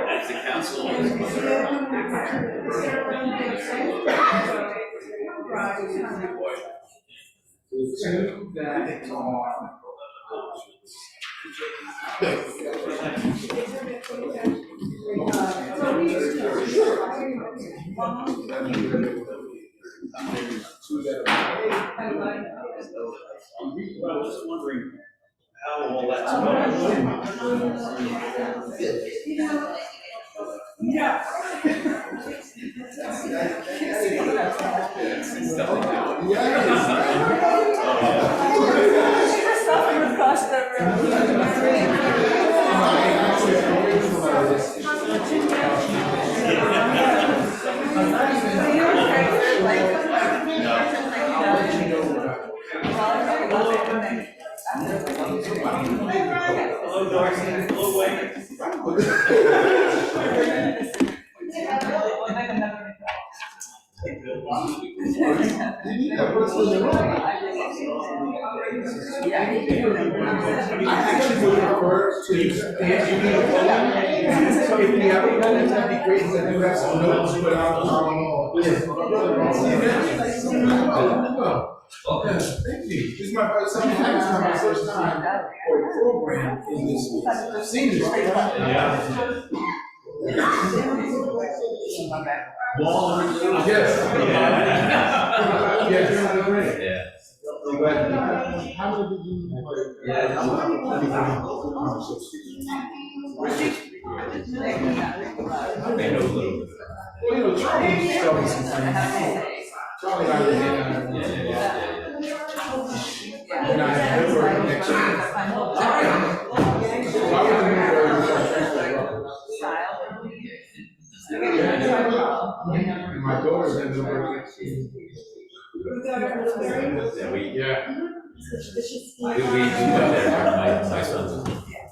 As the Councilman. I'm just wondering how all that's going. Yeah. Hello, Darcy. Hello, Wayne. I actually would prefer to if we have a moment, that'd be great, because I do have some notes, but thank you. This is my first time for a program in this senior. How many did you They know a little bit. Well, you know, Charlie used to tell me some things. Charlie and I and I had never heard next year. So I was in and my daughter's ended up working. We go there. My son's.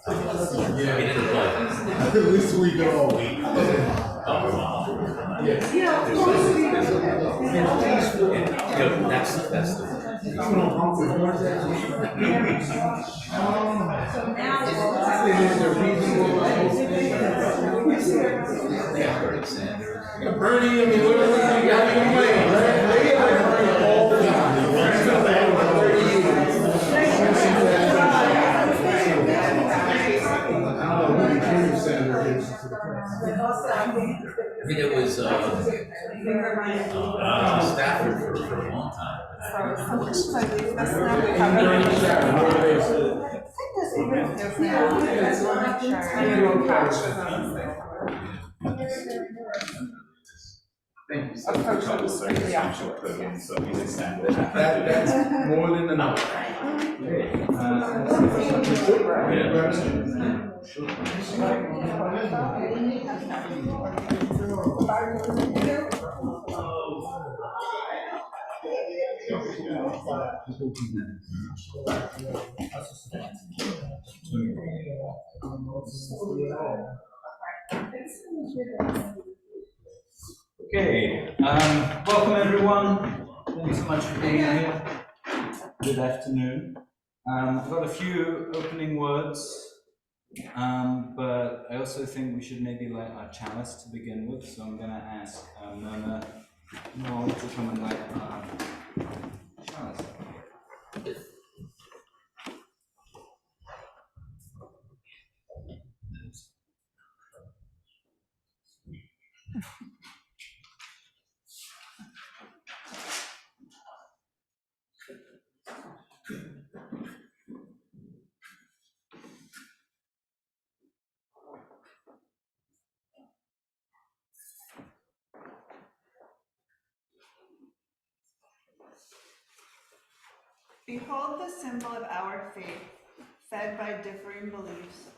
At least we go all week. That's the. Bernie, I mean, what are you got in play, right? All the time. I mean, it was Stafford for a long time. Thank you so much. That's more than enough. Okay, welcome everyone. Thank you so much for being here. Good afternoon. I've got a few opening words, but I also think we should maybe light our chalice to begin with. So I'm going to ask Mona to come and light our chalice. Behold the symbol of our faith, fed by differing beliefs,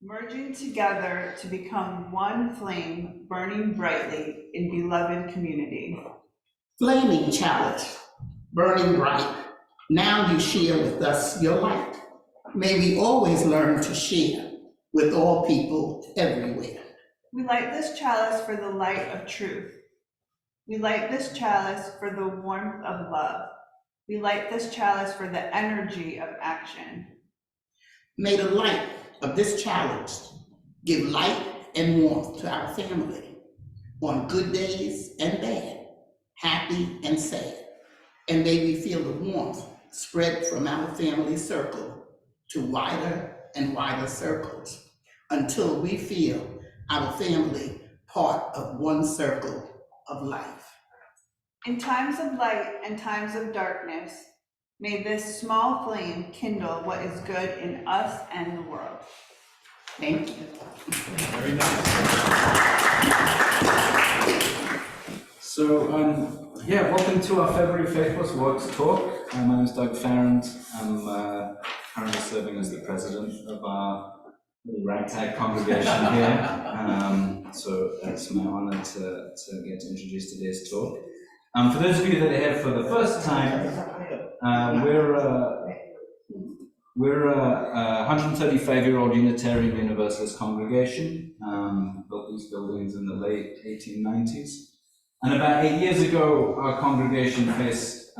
merging together to become one flame, burning brightly in beloved community. Flaming chalice. burning bright. Now you share with us your light. May we always learn to share with all people everywhere. We light this chalice for the light of truth. We light this chalice for the warmth of love. We light this chalice for the energy of action. May the light of this chalice give light and warmth to our family on good days and bad, happy and sad. And may we feel the warmth spread from our family circle to wider and wider circles until we feel our family part of one circle of life. In times of light and times of darkness, may this small flame kindle what is good in us and the world. Thank you. Very nice. So, yeah, welcome to our February Faith+Works talk. My name is Doug Farrand. I'm currently serving as the president of our little ragtag congregation here. So it's my honor to get to introduce today's talk. For those of you that are here for the first time, we're a 135-year-old Unitarian Universalist congregation, built these buildings in the late 1890s. And about 8 years ago, our congregation faced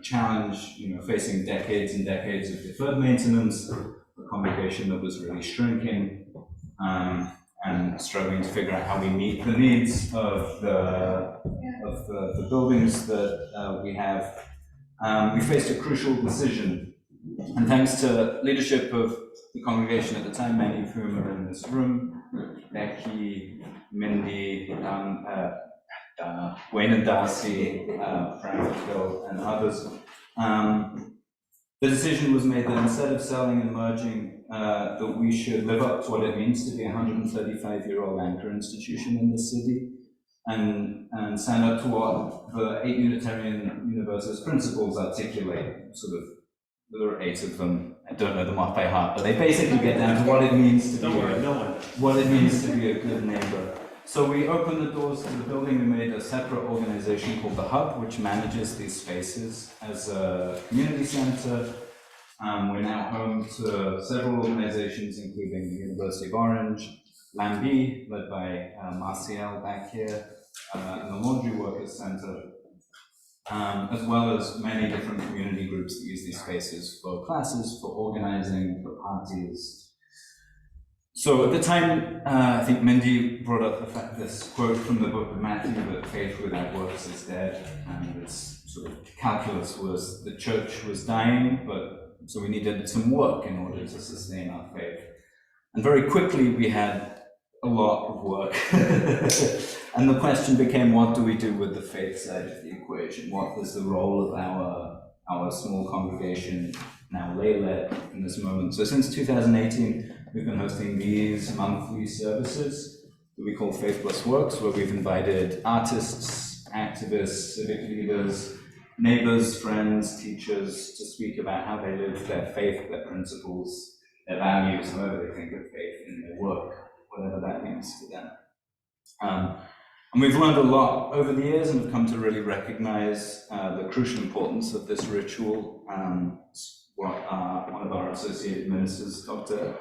challenge, facing decades and decades of deferred maintenance, a congregation that was really shrinking, and struggling to figure out how we meet the needs of the buildings that we have. We faced a crucial decision, and thanks to leadership of the congregation at the time, many of whom are in this room, Becky, Mindy, Wayne and Darcy, Frank, Phil, and others. The decision was made that instead of selling and merging, that we should live up to what it means to be a 135-year-old anchor institution in the city, and stand up to what the 8 Unitarian Universalist principles articulate. There are 8 of them. I don't know them off by heart, but they basically get down to what it means to be a good neighbor. So we opened the doors to the building. We made a separate organization called The Hub, which manages these spaces as a community center. We're now home to several organizations, including the University of Orange, Lambi, led by Marcial back here, and the Laundry Workers Center, as well as many different community groups that use these spaces for classes, for organizing, for parties. So at the time, I think Mindy brought up this quote from the book of Matthew, that faith without works is dead, and this sort of calculus was the church was dying, so we needed some work in order to sustain our faith. And very quickly we had a lot of work. And the question became, what do we do with the faith side of the equation? What is the role of our small congregation, now lay-led, in this moment? So since 2018, we've been hosting these monthly services that we call Faith+Works, where we've invited artists, activists, civic leaders, neighbors, friends, teachers to speak about how they live their faith, their principles, their values, however they think of faith in their work, whatever that means to them. And we've learned a lot over the years and have come to really recognize the crucial importance of this ritual. What one of our associate ministers, Dr.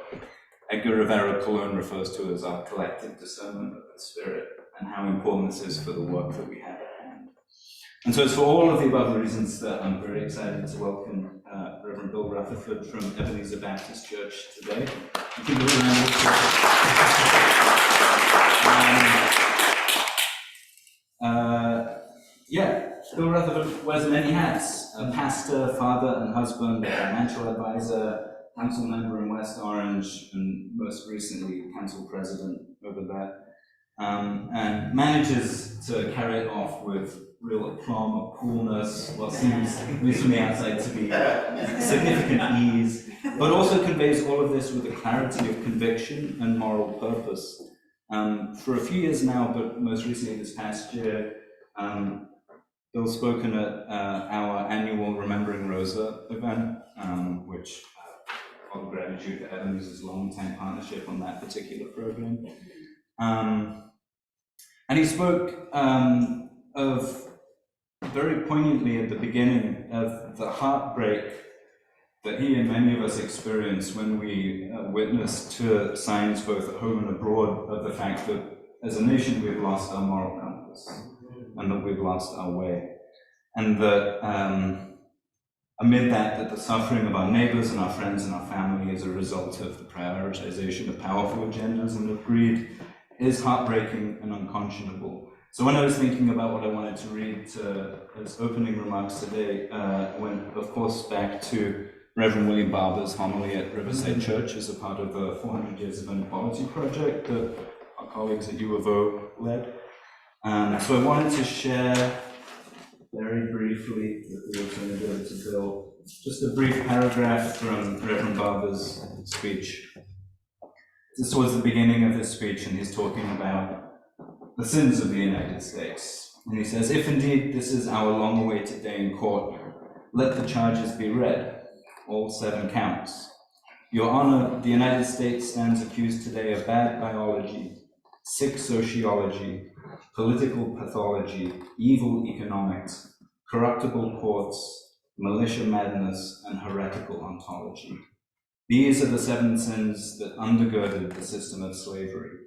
Edgar Rivera Colon, refers to as our collective discernment of the Spirit, and how important this is for the work that we have at hand. And so it's for all of the above reasons that I'm very excited to welcome Reverend Bill Rutherford from Ebenezer Baptist Church today. You can go Bill Rutherford wears many hats: a pastor, father and husband, a financial advisor, council member in West Orange, and most recently, council president over there. And manages to carry it off with real aplomb, a coolness, what seems, at least from the outside, to be significant ease, but also conveys all of this with a clarity of conviction and moral purpose. For a few years now, but most recently this past year, Bill's spoken at our annual Remembering Rosa event, which all gratitude to Ebenezer's long-time partnership on that particular program. And he spoke of very poignantly at the beginning of the heartbreak that he and many of us experience when we witness to signs both at home and abroad of the fact that as a nation we've lost our moral compass and that we've lost our way. And that amid that the suffering of our neighbors and our friends and our family as a result of the prioritization of powerful agendas and of greed is heartbreaking and unconscionable. So when I was thinking about what I wanted to read as opening remarks today, went of course back to Reverend William Barber's homily at Riverside Church as a part of the 400 Years of Inequality project that our colleagues at U of O led. So I wanted to share very briefly, with the alternative to Bill, just a brief paragraph from Reverend Barber's speech. This was the beginning of his speech, and he's talking about the sins of the United States. And he says, "If indeed this is our long-awaited day in court, let the charges be read, all 7 counts. Your Honor, the United States stands accused today of bad biology, sick sociology, political pathology, evil economics, corruptible courts, militia madness, and heretical ontology. These are the 7 sins that undergirded the system of slavery.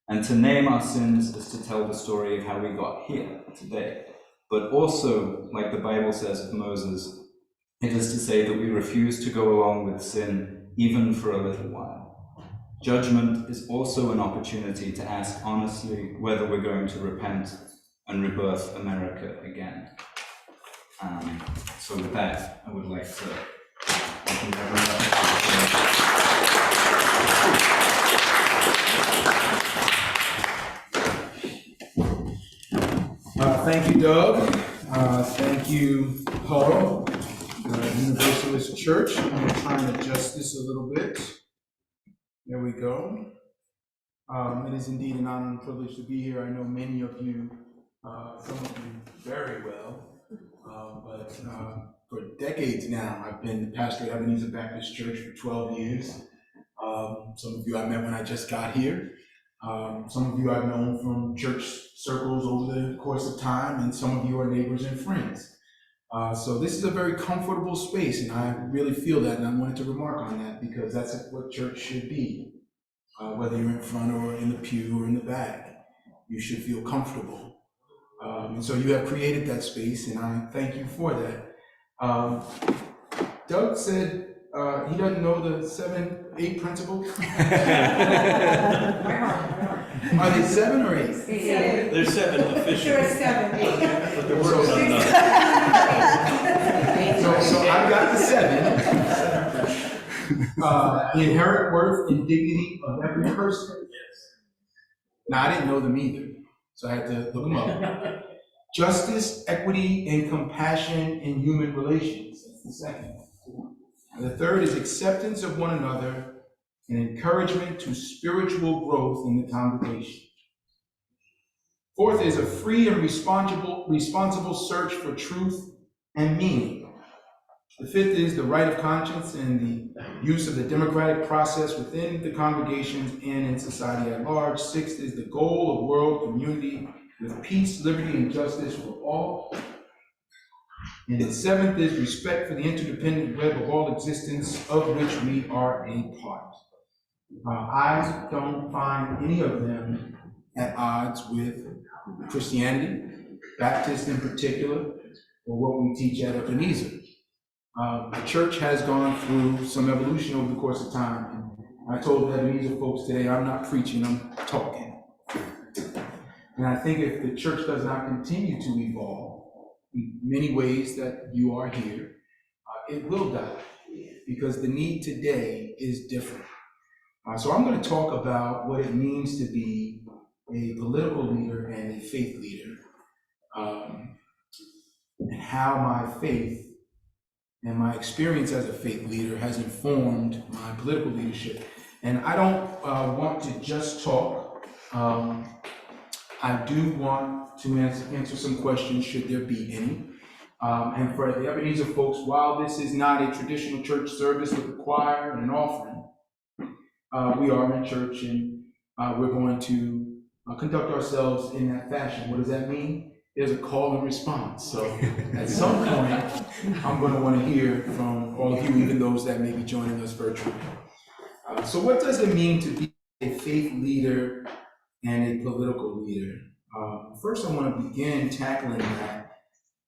And to name our sins is to tell the story of how we got here today. But also, like the Bible says of Moses, it is to say that we refuse to go along with sin even for a little while. Judgment is also an opportunity to ask honestly whether we're going to repent and rebirth America again." So with that, I would like to welcome Thank you, Doug. Thank you, Paul, Universalist Church. I'm going to try and adjust this a little bit. There we go. It is indeed an honor and privilege to be here. I know many of you, some of you very well, but for decades now, I've been the pastor at Ebenezer Baptist Church for 12 years. Some of you I met when I just got here. Some of you I've known from church circles over the course of time, and some of you are neighbors and friends. So this is a very comfortable space, and I really feel that, and I wanted to remark on that because that's what church should be. Whether you're in front or in the pew or in the back, you should feel comfortable. And so you have created that space, and I thank you for that. Doug said he doesn't know the 7, 8 principles. Are they 7 or 8? There's 7 officially. There are 7. But the world's on none. So I've got the 7. The inherent worth and dignity of every person. Now, I didn't know them either, so I had to look them up. Justice, equity, and compassion in human relations. That's the 2nd. And the 3rd is acceptance of one another and encouragement to spiritual growth in the congregation. 4th is a free and responsible search for truth and meaning. The 5th is the right of conscience and the use of the democratic process within the congregations and in society at large. 6th is the goal of world community with peace, liberty, and justice for all. And the 7th is respect for the interdependent web of all existence of which we are a part. I don't find any of them at odds with Christianity, Baptist in particular, or what we teach at Ebenezer. The church has gone through some evolution over the course of time. And I told the Ebenezer folks today, I'm not preaching, I'm talking. And I think if the church does not continue to evolve in many ways that you are here, it will die because the need today is different. So I'm going to talk about what it means to be a political leader and a faith leader, and how my faith and my experience as a faith leader has informed my political leadership. And I don't want to just talk. I do want to answer some questions, should there be any. And for the Ebenezer folks, while this is not a traditional church service with a choir and an offering, we are in church, and we're going to conduct ourselves in that fashion. What does that mean? there's a call and response. So at some point, I'm going to want to hear from all of you, even those that may be joining us virtually. So what does it mean to be a faith leader and a political leader? First, I want to begin tackling that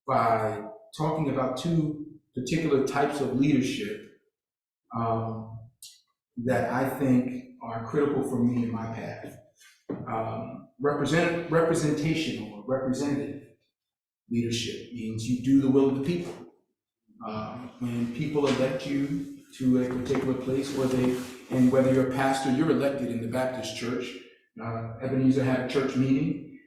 by talking about two particular types of leadership that I think are critical for me in my path. Representational or representative leadership means you do the will of the people. When people elect you to a particular place, and whether you're a pastor, you're elected in the Baptist church. Ebenezer had a church meeting.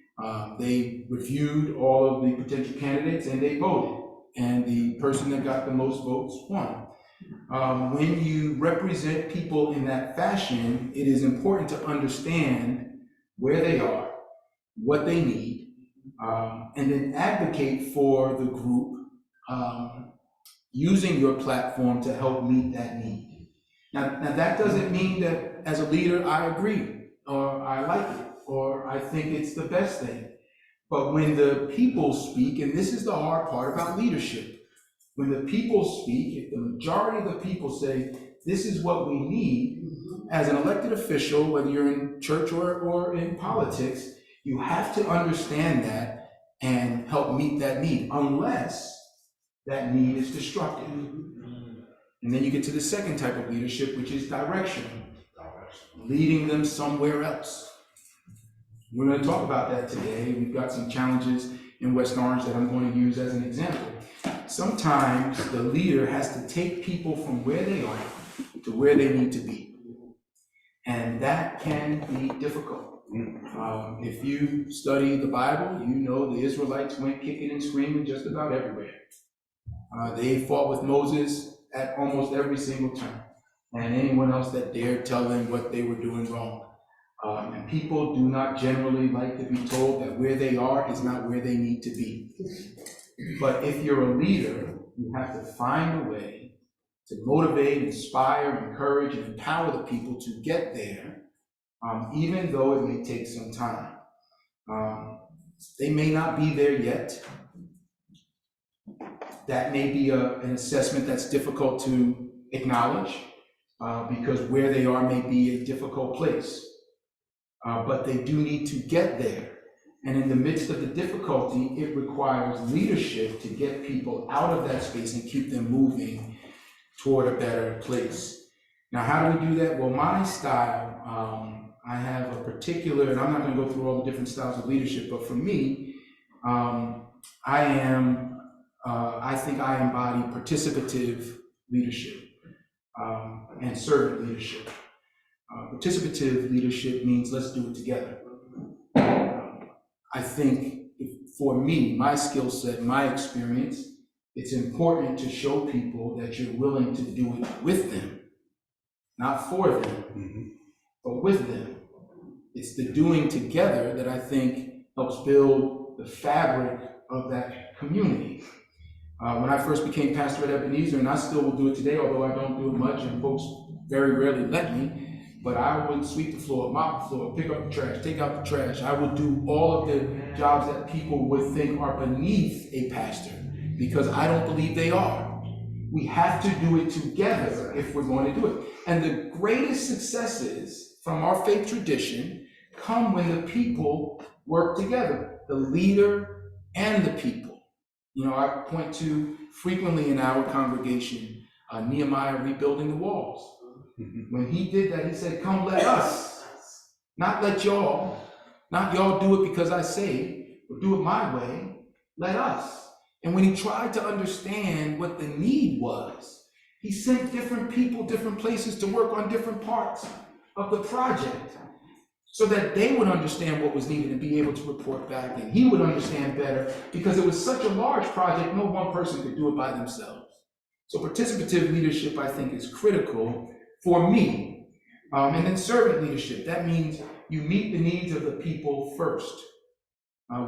They reviewed all of the potential candidates and they voted. And the person that got the most votes won. When you represent people in that fashion, it is important to understand where they are, what they need, and then advocate for the group using your platform to help meet that need. Now that doesn't mean that as a leader I agree, or I like it, or I think it's the best thing. But when the people speak, and this is the hard part about leadership, when the people speak, if the majority of the people say, this is what we need, as an elected official, whether you're in church or in politics, you have to understand that and help meet that need, unless that need is destructive. And then you get to the second type of leadership, which is directional, leading them somewhere else. We're going to talk about that today. We've got some challenges in West Orange that I'm going to use as an example. Sometimes the leader has to take people from where they are to where they need to be. And that can be difficult. If you study the Bible, you know the Israelites went kicking and screaming just about everywhere. They fought with Moses at almost every single turn, and anyone else that dared tell them what they were doing wrong. And people do not generally like to be told that where they are is not where they need to be. But if you're a leader, you have to find a way to motivate, inspire, encourage, and empower the people to get there, even though it may take some time. They may not be there yet. That may be an assessment that's difficult to acknowledge because where they are may be a difficult place. But they do need to get there. And in the midst of the difficulty, it requires leadership to get people out of that space and keep them moving toward a better place. Now, how do we do that? Well, my style, I have a particular, and I'm not going to go through all the different styles of leadership, but for me, I think I embody participative leadership and servant leadership. Participative leadership means let's do it together. I think for me, my skill set, my experience, it's important to show people that you're willing to do it with them, not for them, but with them. It's the doing together that I think helps build the fabric of that community. When I first became pastor at Ebenezer, and I still will do it today, although I don't do it much and folks very rarely let me, but I would sweep the floor, mop the floor, pick up the trash, take out the trash. I would do all of the jobs that people would think are beneath a pastor, because I don't believe they are. We have to do it together if we're going to do it. And the greatest successes from our faith tradition come when the people work together, the leader and the people. You know, I point to frequently in our congregation, Nehemiah rebuilding the walls. When he did that, he said, come let us, not let y'all, not y'all do it because I say, but do it my way, let us. And when he tried to understand what the need was, he sent different people, different places to work on different parts of the project so that they would understand what was needed and be able to report back. And he would understand better because it was such a large project, no one person could do it by themselves. So participative leadership, I think, is critical for me. And then servant leadership, that means you meet the needs of the people first.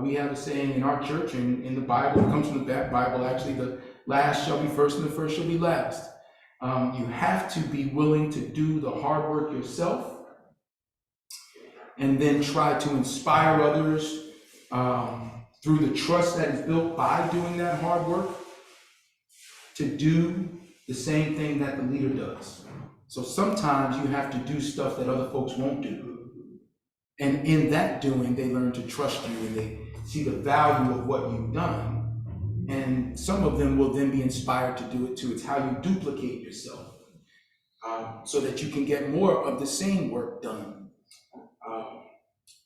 We have a saying in our church, and in the Bible, it comes from the Bible actually, the last shall be first and the first shall be last. You have to be willing to do the hard work yourself and then try to inspire others through the trust that is built by doing that hard work, to do the same thing that the leader does. So sometimes you have to do stuff that other folks won't do. And in that doing, they learn to trust you and they see the value of what you've done. And some of them will then be inspired to do it too. It's how you duplicate yourself so that you can get more of the same work done.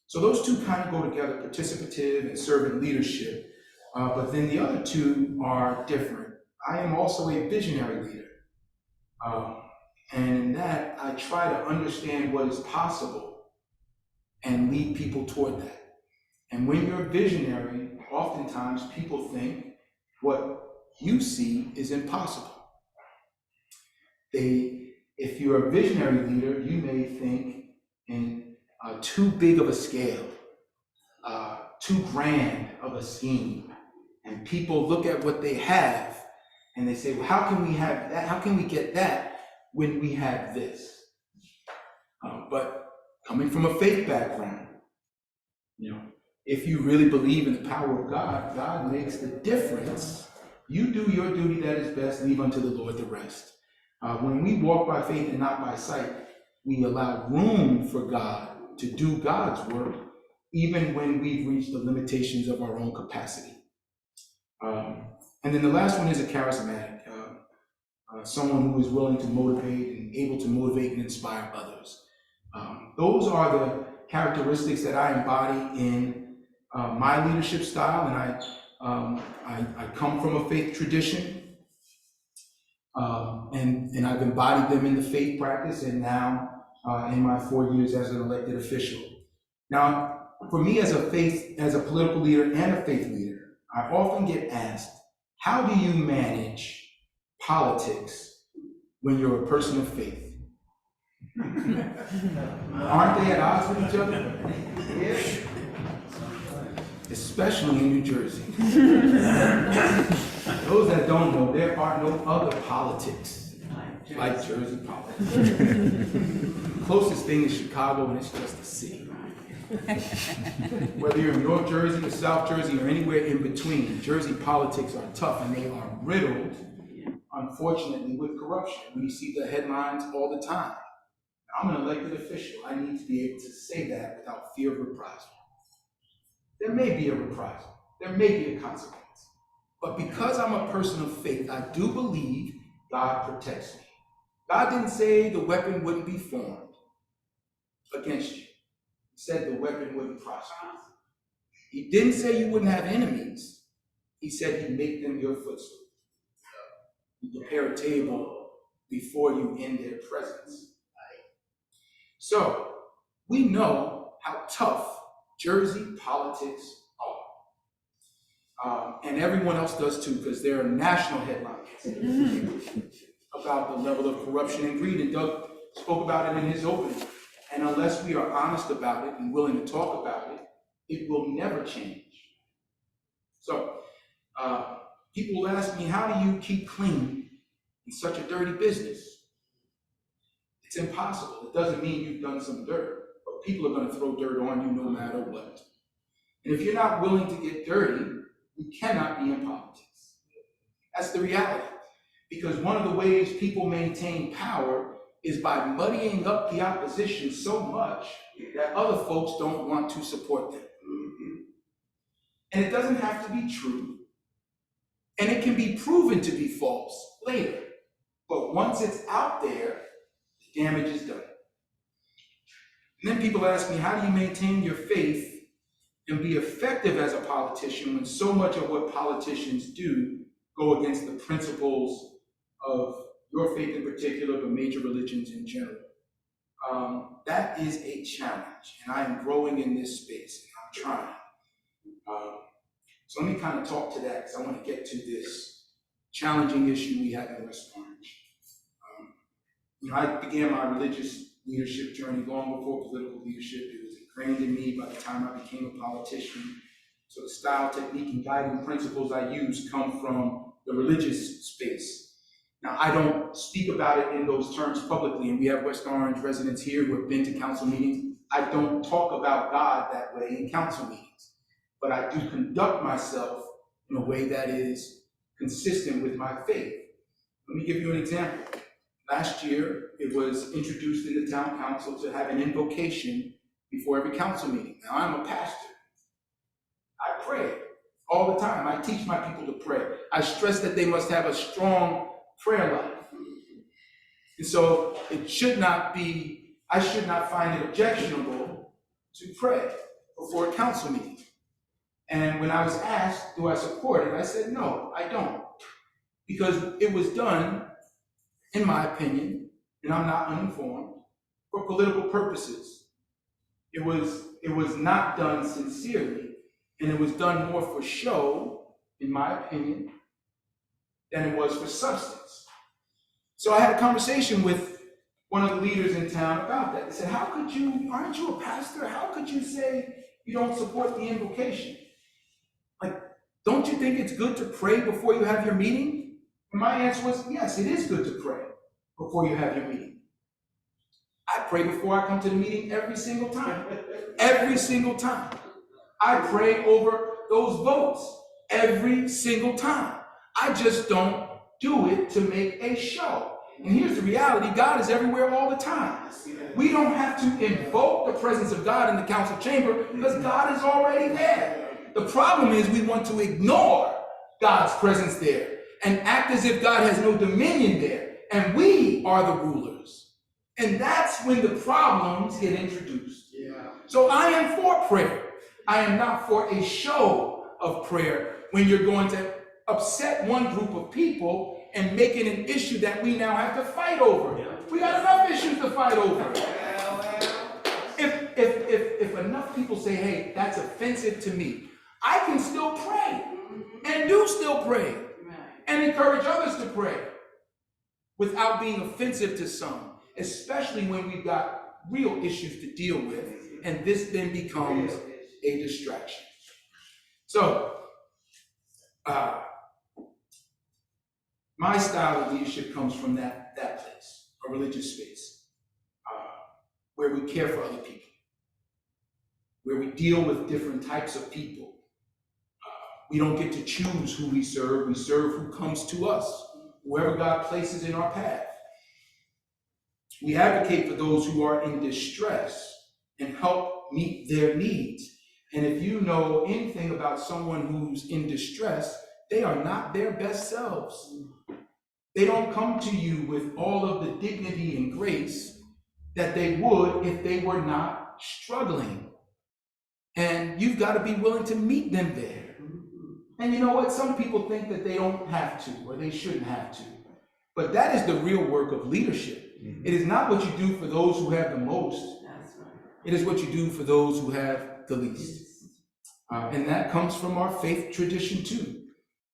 So those two kind of go together, participative and servant leadership. But then the other two are different. I am also a visionary leader. And in that, I try to understand what is possible and lead people toward that. And when you're visionary, oftentimes people think what you see is impossible. If you're a visionary leader, you may think in too big of a scale, too grand of a scheme. And people look at what they have and they say, well, how can we have that? How can we get that when we have this? But coming from a faith background, if you really believe in the power of God, God makes the difference. You do your duty that is best, leave unto the Lord the rest. When we walk by faith and not by sight, we allow room for God to do God's work, even when we've reached the limitations of our own capacity. And then the last one is a charismatic, someone who is willing to motivate and able to motivate and inspire others. Those are the characteristics that I embody in my leadership style, and I come from a faith tradition, and I've embodied them in the faith practice, and now in my 4 years as an elected official. Now, for me as a political leader and a faith leader, I often get asked, how do you manage politics when you're a person of faith? Aren't they at odds with each other? Yeah. Especially in New Jersey. Those that don't know, there are no other politics like Jersey politics. The closest thing is Chicago, and it's just a city. Whether you're in North Jersey or South Jersey or anywhere in between, Jersey politics are tough, and they are riddled, unfortunately, with corruption. We see the headlines all the time. I'm an elected official. I need to be able to say that without fear of reprisal. There may be a reprisal. There may be a consequence. But because I'm a person of faith, I do believe God protects me. God didn't say the weapon wouldn't be formed against you. He said the weapon wouldn't prosper. He didn't say you wouldn't have enemies. He said he'd make them your footstool. He'd prepare a table before you in their presence. So we know how tough Jersey politics are. And everyone else does too, because there are national headlines about the level of corruption and greed. And Doug spoke about it in his opening. And unless we are honest about it and willing to talk about it, it will never change. So people will ask me, how do you keep clean in such a dirty business? It's impossible. It doesn't mean you've done some dirt, but people are going to throw dirt on you no matter what. And if you're not willing to get dirty, you cannot be in politics. That's the reality. Because one of the ways people maintain power is by muddying up the opposition so much that other folks don't want to support them. And it doesn't have to be true. And it can be proven to be false later. But once it's out there, the damage is done. And then people ask me, how do you maintain your faith and be effective as a politician when so much of what politicians do go against the principles of your faith in particular, but major religions in general? That is a challenge, and I am growing in this space, and I'm trying. So let me kind of talk to that, because I want to get to this challenging issue we have in West Orange. I began my religious leadership journey long before political leadership. It was ingrained in me by the time I became a politician. So the style, technique, and guiding principles I use come from the religious space. Now, I don't speak about it in those terms publicly, and we have West Orange residents here who have been to council meetings. I don't talk about God that way in council meetings. but I do conduct myself in a way that is consistent with my faith. Let me give you an example. Last year, it was introduced in the town council to have an invocation before every council meeting. Now, I'm a pastor. I pray all the time. I teach my people to pray. I stress that they must have a strong prayer life. And so it should not be, I should not find it objectionable to pray before a council meeting. And when I was asked, do I support it? I said, no, I don't. Because it was done, in my opinion, and I'm not uninformed, for political purposes. It was not done sincerely, and it was done more for show, in my opinion, than it was for substance. So I had a conversation with one of the leaders in town about that. They said, how could you, aren't you a pastor? How could you say you don't support the invocation? Like, don't you think it's good to pray before you have your meeting? And my answer was, yes, it is good to pray before you have your meeting. I pray before I come to the meeting every single time. Every single time. I pray over those votes every single time. I just don't do it to make a show. And here's the reality, God is everywhere all the time. We don't have to invoke the presence of God in the council chamber because God is already there. The problem is we want to ignore God's presence there and act as if God has no dominion there, and we are the rulers. And that's when the problems get introduced. So I am for prayer. I am not for a show of prayer when you're going to upset one group of people and make it an issue that we now have to fight over. We got enough issues to fight over. If enough people say, hey, that's offensive to me, I can still pray and do still pray and encourage others to pray without being offensive to some, especially when we've got real issues to deal with, and this then becomes a distraction. So, my style of leadership comes from that place, a religious space, where we care for other people, where we deal with different types of people. We don't get to choose who we serve who comes to us, whoever God places in our path. We advocate for those who are in distress and help meet their needs. And if you know anything about someone who's in distress, they are not their best selves. They don't come to you with all of the dignity and grace that they would if they were not struggling. And you've got to be willing to meet them there. And you know what? Some people think that they don't have to or they shouldn't have to. But that is the real work of leadership. It is not what you do for those who have the most. It is what you do for those who have the least. And that comes from our faith tradition too.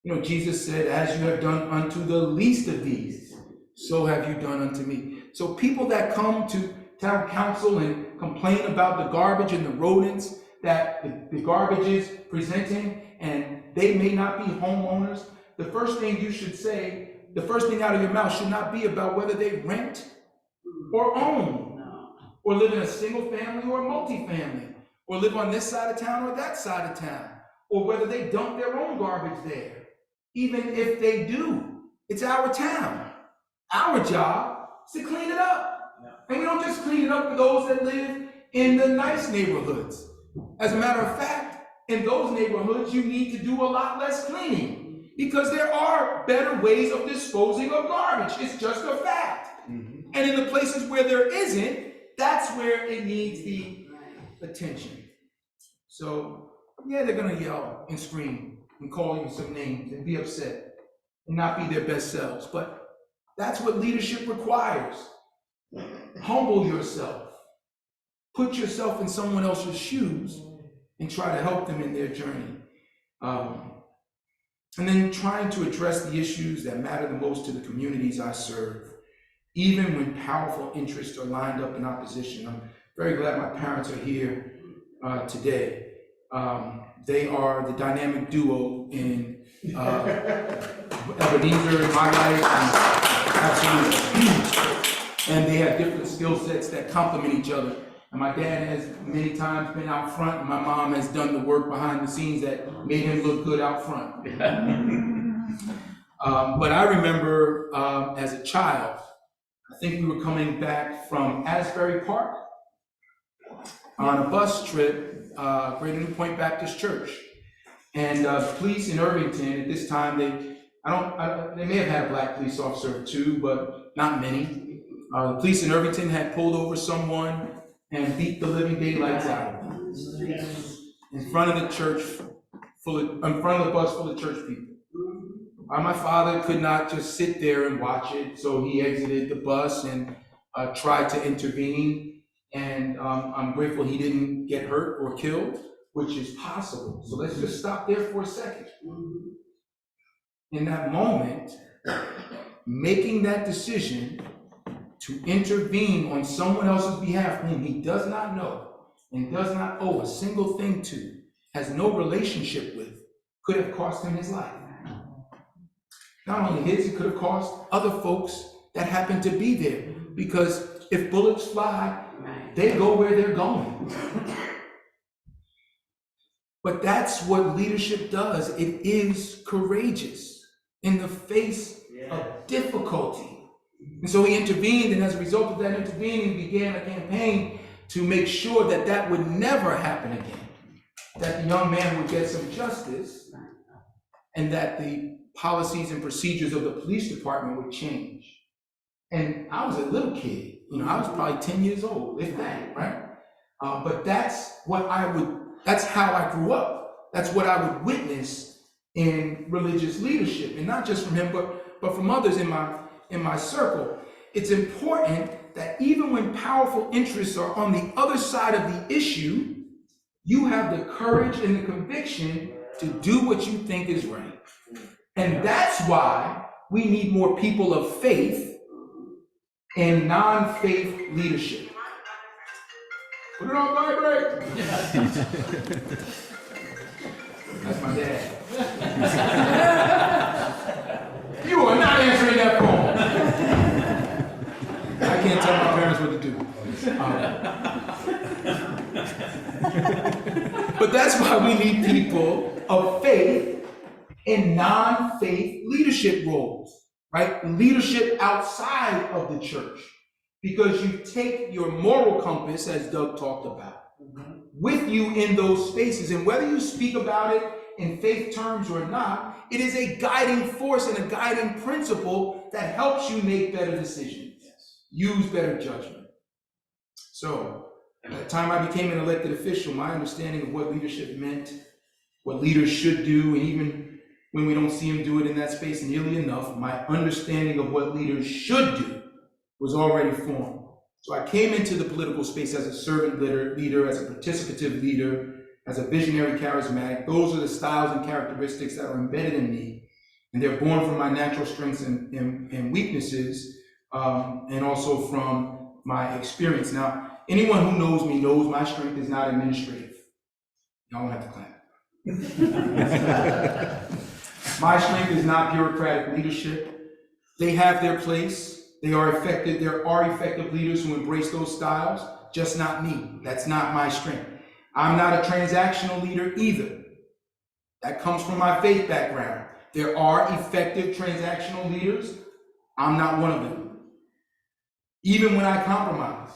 You know, Jesus said, as you have done unto the least of these, so have you done unto me. So people that come to town council and complain about the garbage and the rodents that the garbage is presenting, and they may not be homeowners, the first thing you should say, the first thing out of your mouth should not be about whether they rent or own, or live in a single family or a multifamily, or live on this side of town or that side of town, or whether they dump their own garbage there. Even if they do, it's our town. Our job is to clean it up. And we don't just clean it up for those that live in the nice neighborhoods. As a matter of fact, in those neighborhoods, you need to do a lot less cleaning because there are better ways of disposing of garbage. It's just a fact. And in the places where there isn't, that's where it needs the attention. So, yeah, they're going to yell and scream and call you some names and be upset and not be their best selves. But that's what leadership requires. Humble yourself. Put yourself in someone else's shoes and try to help them in their journey. And then trying to address the issues that matter the most to the communities I serve, even when powerful interests are lined up in opposition. I'm very glad my parents are here today. They are the dynamic duo in Ebenezer in my life, and absolutely. And they have different skill sets that complement each other. And my dad has many times been out front, and my mom has done the work behind the scenes that made him look good out front. But I remember as a child, I think we were coming back from Asbury Park on a bus trip, Greater New Point Baptist Church. And the police in Irvington at this time, they may have had a black police officer or two, but not many. The police in Irvington had pulled over someone and beat the living daylights out of them in front of the church, in front of the bus full of church people. My father could not just sit there and watch it, so he exited the bus and tried to intervene. And I'm grateful he didn't get hurt or killed, which is possible. So let's just stop there for a second. In that moment, making that decision to intervene on someone else's behalf whom he does not know and does not owe a single thing to, has no relationship with, could have cost him his life. Not only his, it could have cost other folks that happen to be there, because if bullets fly, they go where they're going. But that's what leadership does. It is courageous in the face of difficulty. And so he intervened, and as a result of that intervening, began a campaign to make sure that that would never happen again, that the young man would get some justice, and that the policies and procedures of the police department would change. And I was a little kid, I was probably 10 years old, if that, right? But that's how I grew up. That's what I would witness in religious leadership, and not just from him, but from others in my circle. It's important that even when powerful interests are on the other side of the issue, you have the courage and the conviction to do what you think is right. And that's why we need more people of faith and non-faith leadership. Put it on vibrate. That's my dad. You are not answering that phone. I can't tell my parents what to do. But that's why we need people of faith in non-faith leadership roles, right? Leadership outside of the church. Because you take your moral compass, as Doug talked about, with you in those spaces. And whether you speak about it in faith terms or not, it is a guiding force and a guiding principle that helps you make better decisions, use better judgment. So, at the time I became an elected official, my understanding of what leadership meant, what leaders should do, and even when we don't see them do it in that space nearly enough, my understanding of what leaders should do was already formed. So I came into the political space as a servant leader, as a participative leader, as a visionary charismatic. Those are the styles and characteristics that are embedded in me, and they're born from my natural strengths and weaknesses, and also from my experience. Now, anyone who knows me knows my strength is not administrative. Y'all don't have to clap. My strength is not bureaucratic leadership. They have their place. There are effective leaders who embrace those styles, just not me. That's not my strength. I'm not a transactional leader either. That comes from my faith background. There are effective transactional leaders. I'm not one of them. Even when I compromise,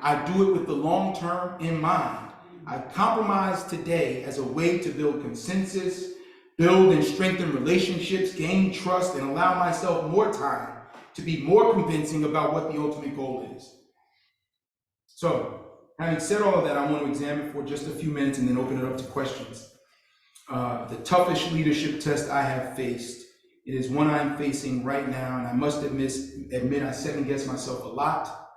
I do it with the long term in mind. I compromise today as a way to build consensus, build and strengthen relationships, gain trust, and allow myself more time to be more convincing about what the ultimate goal is. So, having said all of that, I want to examine for just a few minutes and then open it up to questions. The toughest leadership test I have faced, it is one I'm facing right now, and I must admit I second guess myself a lot.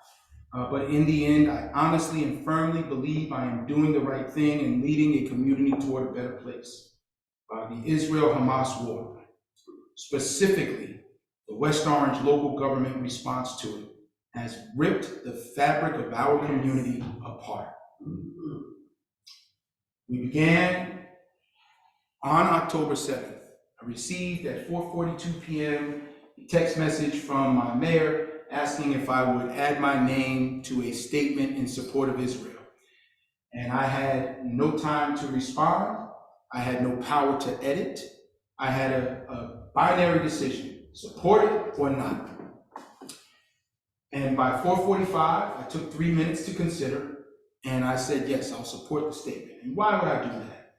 But in the end, I honestly and firmly believe I am doing the right thing and leading a community toward a better place. The Israel-Hamas war, specifically, the West Orange local government response to it, has ripped the fabric of our community apart. We began on October 7th. I received at 4:42 p.m. a text message from my mayor asking if I would add my name to a statement in support of Israel. And I had no time to respond. I had no power to edit. I had a binary decision, support it or not. And by 4:45, I took 3 minutes to consider, and I said, yes, I'll support the statement. And why would I do that?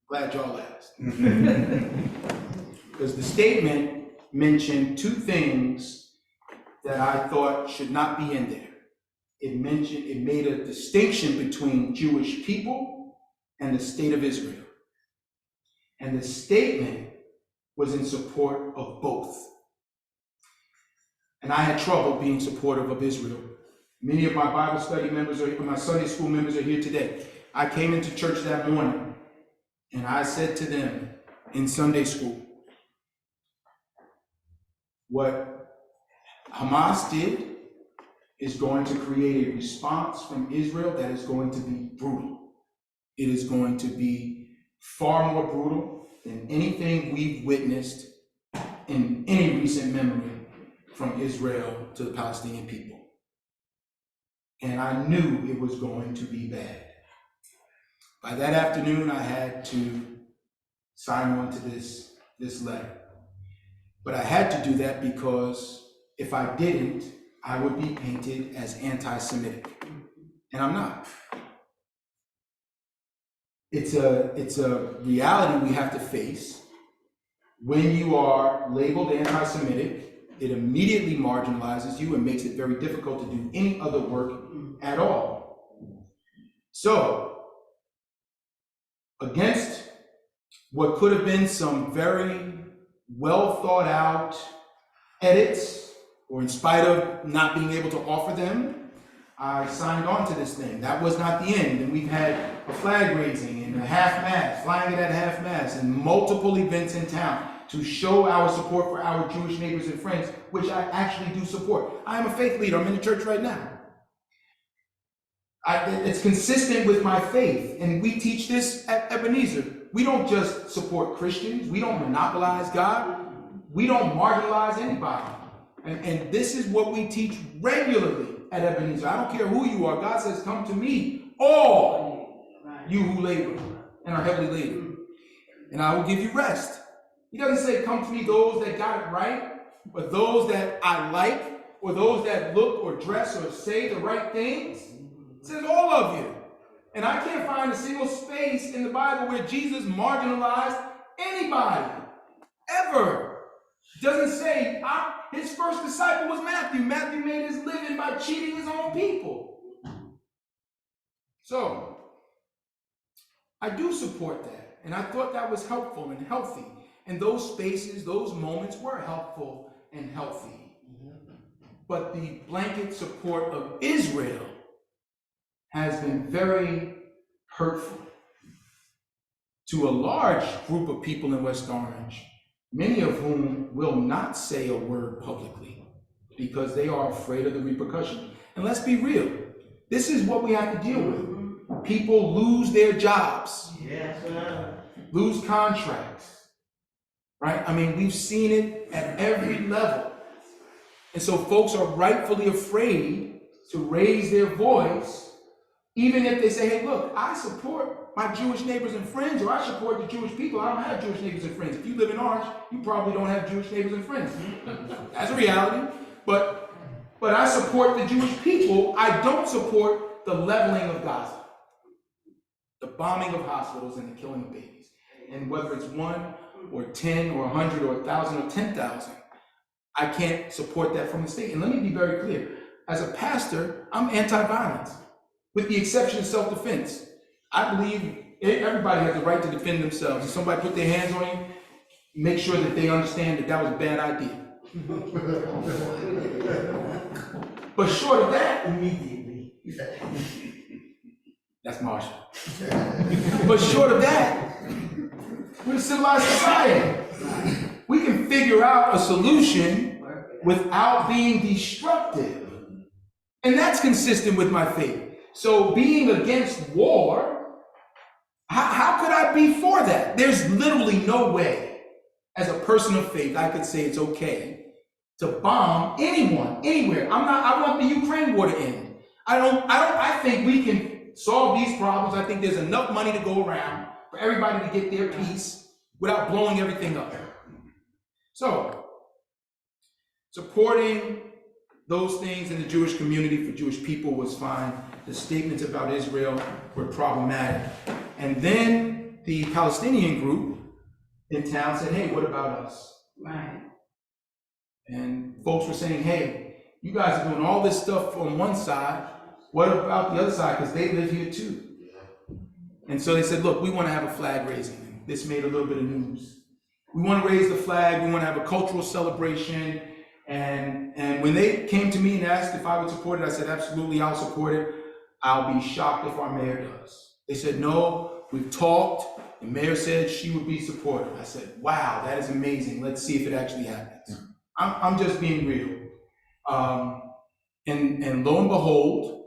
Glad y'all asked. Because the statement mentioned two things that I thought should not be in there. It made a distinction between Jewish people and the state of Israel. And the statement was in support of both. And I had trouble being supportive of Israel. Many of my Bible study members or my Sunday school members are here today. I came into church that morning and I said to them in Sunday school, what Hamas did is going to create a response from Israel that is going to be brutal. It is going to be far more brutal than anything we've witnessed in any recent memory from Israel to the Palestinian people. And I knew it was going to be bad. By that afternoon, I had to sign on to this letter. But I had to do that because if I didn't, I would be painted as anti-Semitic. And I'm not. It's a reality we have to face. When you are labeled anti-Semitic, it immediately marginalizes you and makes it very difficult to do any other work at all. So, against what could have been some very well thought out edits, or in spite of not being able to offer them, I signed on to this thing. That was not the end. And we've had a flag raising and a half-mast, flying it at half-mast, and multiple events in town to show our support for our Jewish neighbors and friends, which I actually do support. I am a faith leader. I'm in the church right now. It's consistent with my faith, and we teach this at Ebenezer. We don't just support Christians. We don't monopolize God. We don't marginalize anybody. And this is what we teach regularly at Ebenezer. I don't care who you are. God says, come to me, all you who labor and are heavily laden, and I will give you rest. He doesn't say, come to me, those that got it right, or those that I like, or those that look or dress or say the right things. It says all of you. And I can't find a single space in the Bible where Jesus marginalized anybody, ever. It doesn't say, his first disciple was Matthew. Matthew made his living by cheating his own people. So, I do support that. And I thought that was helpful and healthy. And those spaces, those moments were helpful and healthy. But the blanket support of Israel has been very hurtful to a large group of people in West Orange, many of whom will not say a word publicly because they are afraid of the repercussion. And let's be real, this is what we have to deal with. People lose their jobs, lose contracts, right? I mean, we've seen it at every level. And so folks are rightfully afraid to raise their voice, even if they say, hey, look, I support my Jewish neighbors and friends, or I support the Jewish people. I don't have Jewish neighbors and friends. If you live in Orange, you probably don't have Jewish neighbors and friends. That's a reality. But I support the Jewish people. I don't support the leveling of Gaza, the bombing of hospitals and the killing of babies. And whether it's 1 or 10 or 100 or 1,000 or 10,000, I can't support that from the state. And let me be very clear. As a pastor, I'm anti-violence, with the exception of self-defense. I believe everybody has the right to defend themselves. If somebody put their hands on you, make sure that they understand that that was a bad idea. But short of that, immediately, that's Marshall. But short of that, we're a civilized society. We can figure out a solution without being destructive. And that's consistent with my faith. So being against war, how could I be for that? There's literally no way, as a person of faith, I could say it's okay to bomb anyone, anywhere. I want the Ukraine war to end. I think we can solve these problems. I think there's enough money to go around for everybody to get their piece without blowing everything up. So, supporting those things in the Jewish community for Jewish people was fine. The statements about Israel were problematic. And then the Palestinian group in town said, hey, what about us? Right. And folks were saying, hey, you guys are doing all this stuff on one side. What about the other side? Because they live here too. And so they said, look, we want to have a flag raising. This made a little bit of news. We want to raise the flag. We want to have a cultural celebration. And when they came to me and asked if I would support it, I said, absolutely, I'll support it. I'll be shocked if our mayor does. They said, no, we've talked. The mayor said she would be supportive. I said, wow, that is amazing. Let's see if it actually happens. I'm just being real. And lo and behold,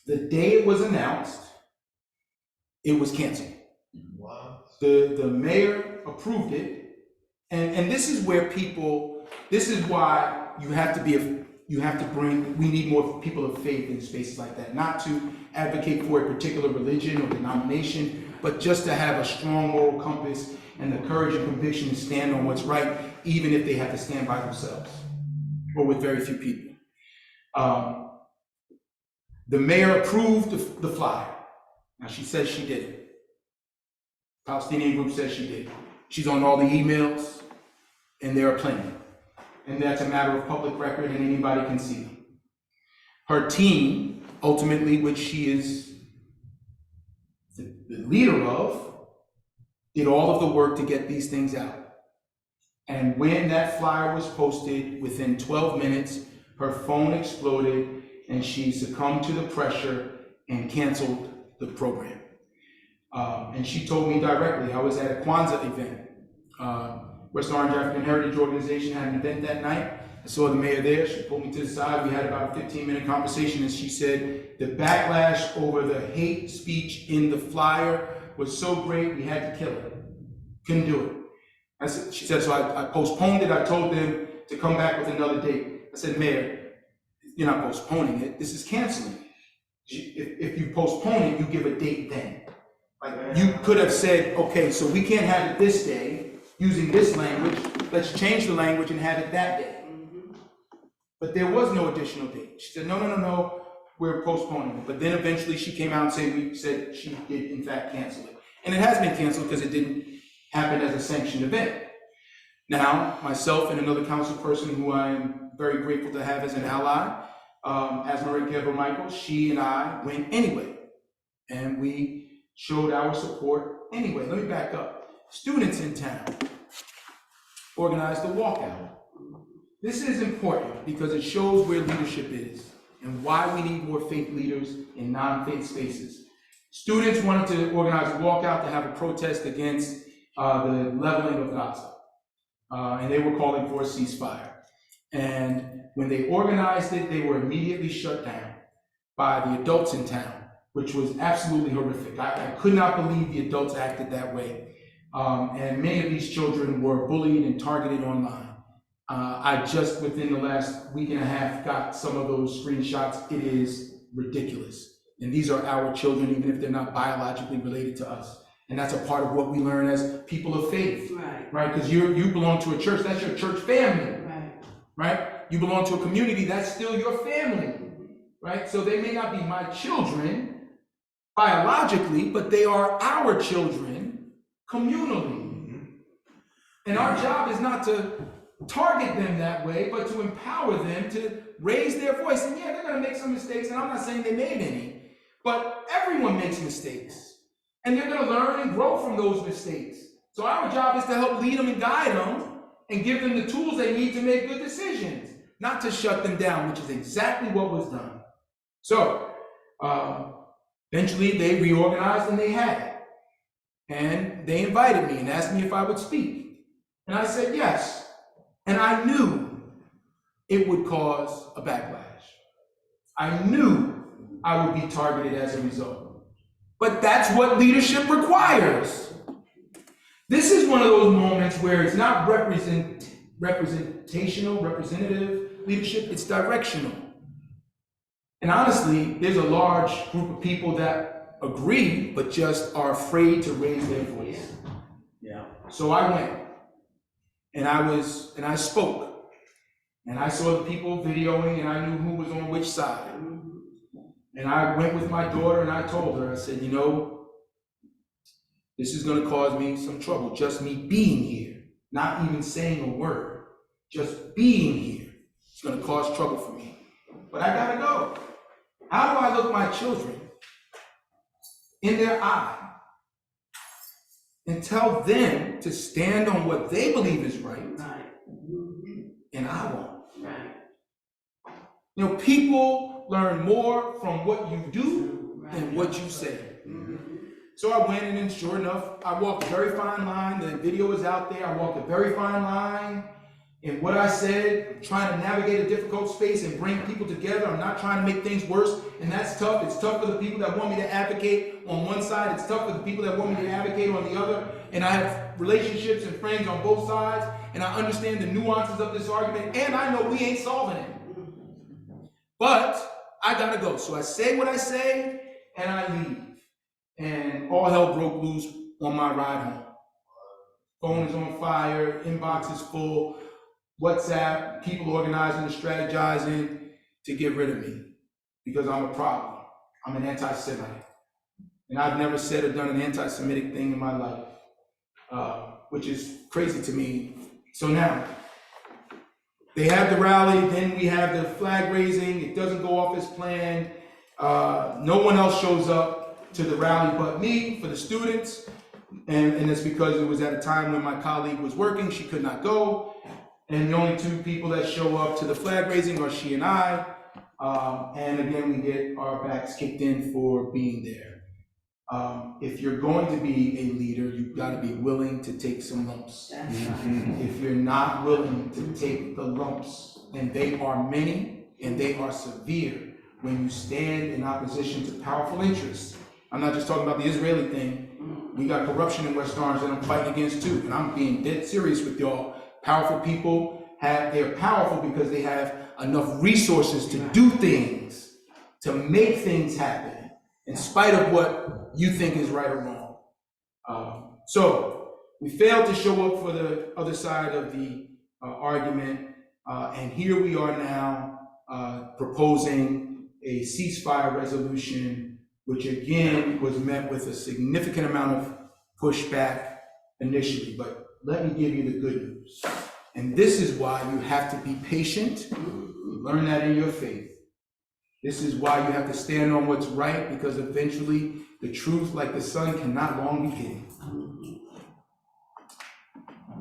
the day it was announced, it was canceled. Wow. The mayor approved it. And this is where this is why we need more people of faith in spaces like that, not to advocate for a particular religion or denomination, but just to have a strong moral compass and the courage and conviction to stand on what's right, even if they have to stand by themselves or with very few people. The mayor approved the flyer. Now she says she did it. Palestinian group says she did. She's on all the emails, and there are plenty. And that's a matter of public record, and anybody can see them. Her team, ultimately, which she is the leader of, did all of the work to get these things out. And when that flyer was posted, within 12 minutes, her phone exploded, and she succumbed to the pressure and canceled the program. And she told me directly, I was at a Kwanzaa event. West Orange African Heritage Organization had an event that night. I saw the mayor there. She pulled me to the side. We had about a 15-minute conversation, and she said the backlash over the hate speech in the flyer was so great, we had to kill it. Couldn't do it. She said, so I postponed it. I told them to come back with another date. I said, Mayor, you're not postponing it. This is canceling. If you postpone it, you give a date then. Like, you could have said, okay, so we can't have it this day using this language. Let's change the language and have it that day. But there was no additional date. She said, no, we're postponing it. But then eventually she came out and said she did in fact cancel it. And it has been canceled because it didn't happen as a sanctioned event. Now, myself and another council person who I am very grateful to have as an ally, Asmarie Michael, she and I went anyway. And we showed our support anyway. Let me back up. Students in town organized a walkout. This is important because it shows where leadership is and why we need more faith leaders in non-faith spaces. Students wanted to organize a walkout to have a protest against the leveling of Gaza. And they were calling for a ceasefire. And when they organized it, they were immediately shut down by the adults in town, which was absolutely horrific. I could not believe the adults acted that way. And many of these children were bullied and targeted online. I just, within the last week and a half, got some of those screenshots. It is ridiculous. And these are our children, even if they're not biologically related to us. And that's a part of what we learn as people of faith, right? Because you belong to a church, that's your church family, right? You belong to a community, that's still your family, right? So they may not be my children biologically, but they are our children communally. And our job is not to target them that way, but to empower them to raise their voice. And yeah, they're gonna make some mistakes, and I'm not saying they made any, but everyone makes mistakes. And they're gonna learn and grow from those mistakes. So our job is to help lead them and guide them and give them the tools they need to make good decisions, not to shut them down, which is exactly what was done. So eventually they reorganized and they had it. And they invited me and asked me if I would speak. And I said yes. And I knew it would cause a backlash. I knew I would be targeted as a result. But that's what leadership requires. This is one of those moments where it's not representative leadership, it's directional. And honestly, there's a large group of people that agree, but just are afraid to raise their voice. Yeah. So I went, and I spoke, and I saw the people videoing, and I knew who was on which side. And I went with my daughter, and I told her, I said, you know, this is gonna cause me some trouble, just me being here, not even saying a word, just being here. It's gonna cause trouble for me, but I gotta go. How do I look my children in their eye and tell them to stand on what they believe is right, and I won't? You know, people learn more from what you do than what you say. So I went, and then sure enough, I walked a very fine line. The video is out there. I walked a very fine line in what I said, trying to navigate a difficult space and bring people together. I'm not trying to make things worse, and that's tough. It's tough for the people that want me to advocate on one side. It's tough for the people that want me to advocate on the other. And I have relationships and friends on both sides, and I understand the nuances of this argument, and I know we ain't solving it. But I gotta go. So I say what I say, and I leave. And all hell broke loose on my ride home. Phone is on fire, inbox is full, WhatsApp, people organizing and strategizing to get rid of me because I'm a problem. I'm an anti-Semite. And I've never said or done an anti-Semitic thing in my life, which is crazy to me. So now, they have the rally, then we have the flag raising. It doesn't go off as planned. No one else shows up to the rally but me for the students. And it's because it was at a time when my colleague was working, she could not go. And the only two people that show up to the flag raising are she and I. And again, we get our backs kicked in for being there. If you're going to be a leader, you've got to be willing to take some lumps. If you're not willing to take the lumps, and they are many and they are severe when you stand in opposition to powerful interests. I'm not just talking about the Israeli thing. We got corruption in West Orange that I'm fighting against too, and I'm being dead serious with y'all. Powerful people they're powerful because they have enough resources to do things, to make things happen, in spite of what you think is right or wrong. So we failed to show up for the other side of the argument, and here we are now proposing a ceasefire resolution, which again was met with a significant amount of pushback initially. But let me give you the good news. And this is why you have to be patient. You learn that in your faith. This is why you have to stand on what's right, because eventually the truth, like the sun, cannot long be hidden.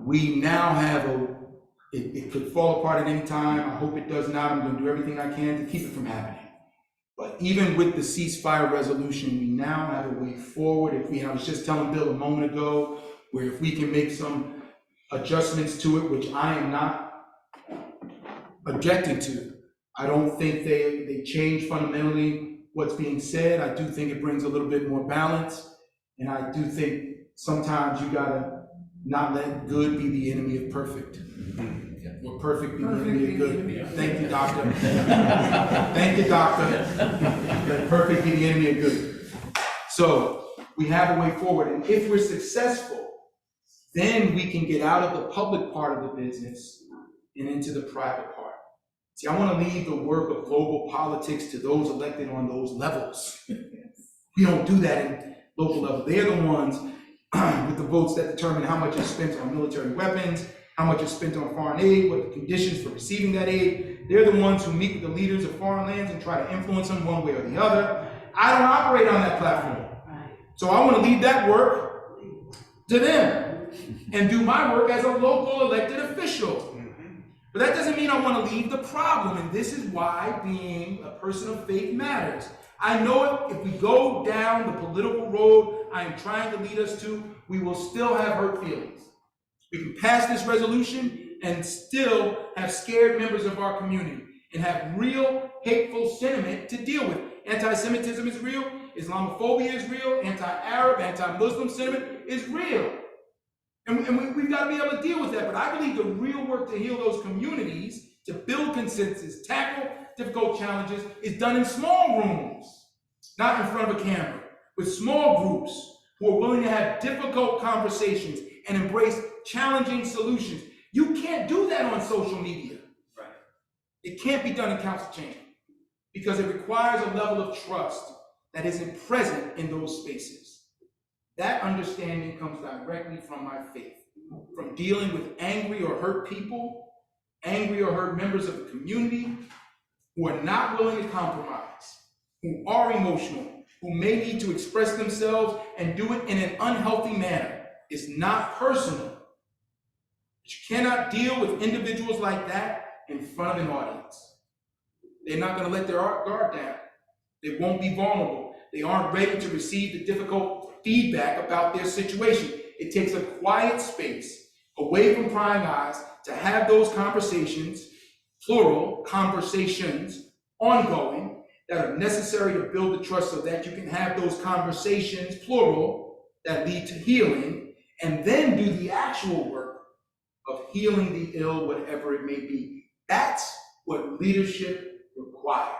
We now have it could fall apart at any time. I hope it does not. I'm going to do everything I can to keep it from happening. But even with the ceasefire resolution, we now have a way forward. I was just telling Bill a moment ago, where if we can make some adjustments to it, which I am not objecting to. I don't think they change fundamentally what's being said. I do think it brings a little bit more balance. And I do think sometimes you gotta not let good be the enemy of perfect. Or perfect be the enemy of good. Thank you, doctor. Thank you, doctor. Let perfect be the enemy of good. So we have a way forward. And if we're successful, then we can get out of the public part of the business and into the private part. See, I want to leave the work of global politics to those elected on those levels. We don't do that in local level. They're the ones with the votes that determine how much is spent on military weapons, how much is spent on foreign aid, what the conditions for receiving that aid. They're the ones who meet with the leaders of foreign lands and try to influence them one way or the other. I don't operate on that platform. So I want to leave that work to them and do my work as a local elected official. But that doesn't mean I want to leave the problem, and this is why being a person of faith matters. I know if we go down the political road I am trying to lead us to, we will still have hurt feelings. We can pass this resolution and still have scared members of our community and have real hateful sentiment to deal with. Anti-Semitism is real, Islamophobia is real, anti-Arab, anti-Muslim sentiment is real. And we've got to be able to deal with that. But I believe the real work to heal those communities, to build consensus, tackle difficult challenges, is done in small rooms, not in front of a camera, with small groups who are willing to have difficult conversations and embrace challenging solutions. You can't do that on social media. Right. It can't be done in council chamber because it requires a level of trust that isn't present in those spaces. That understanding comes directly from my faith, from dealing with angry or hurt people, angry or hurt members of the community who are not willing to compromise, who are emotional, who may need to express themselves and do it in an unhealthy manner. It's not personal. But you cannot deal with individuals like that in front of an audience. They're not going to let their guard down. They won't be vulnerable. They aren't ready to receive the difficult feedback about their situation. It takes a quiet space, away from prying eyes, to have those conversations, plural, conversations, ongoing, that are necessary to build the trust so that you can have those conversations, plural, that lead to healing, and then do the actual work of healing the ill, whatever it may be. That's what leadership requires.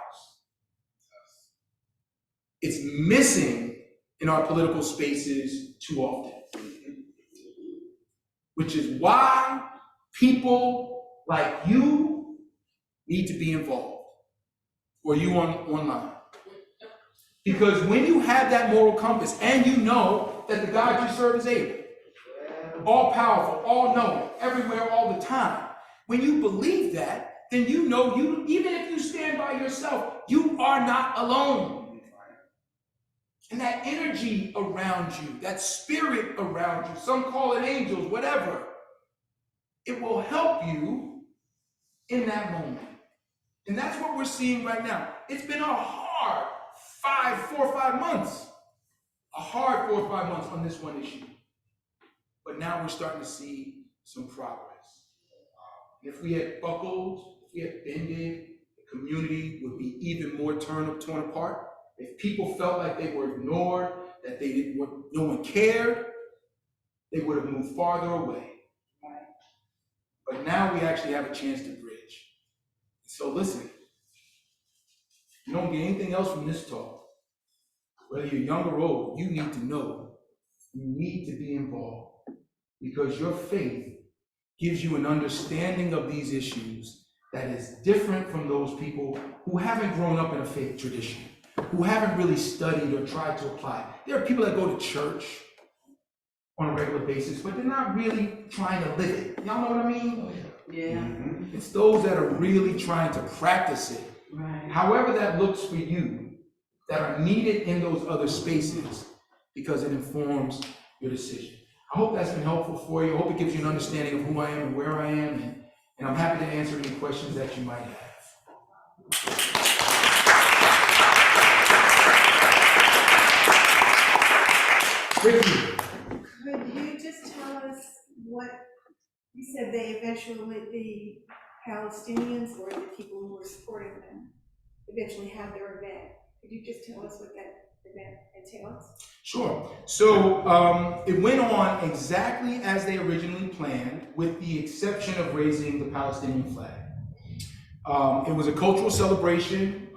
It's missing in our political spaces too often, which is why people like you need to be involved, or you online. Because when you have that moral compass and you know that the God you serve is able, all powerful, all knowing, everywhere, all the time, when you believe that, then you know you, even if you stand by yourself, you are not alone. And that energy around you, that spirit around you, some call it angels, whatever, it will help you in that moment. And that's what we're seeing right now. It's been a hard 4 or 5 months, a hard 4 or 5 months on this one issue. But now we're starting to see some progress. And if we had buckled, if we had bended, the community would be even more torn apart. If people felt like they were ignored, that no one cared, they would have moved farther away. But now we actually have a chance to bridge. So listen, you don't get anything else from this talk. Whether you're young or old, you need to know you need to be involved, because your faith gives you an understanding of these issues that is different from those people who haven't grown up in a faith tradition, who haven't really studied or tried to apply. There are people that go to church on a regular basis, but they're not really trying to live it. Y'all know what I mean? Yeah. It's those that are really trying to practice it. Right. However that looks for you, that are needed in those other spaces, because it informs your decision. I hope that's been helpful for you. I hope it gives you an understanding of who I am and where I am, and I'm happy to answer any questions that you might have. Ricky. Could you just tell us what, you said they eventually, the Palestinians or the people who were supporting them eventually had their event. Could you just tell us what that event entails? Sure. So it went on exactly as they originally planned, with the exception of raising the Palestinian flag. It was a cultural celebration.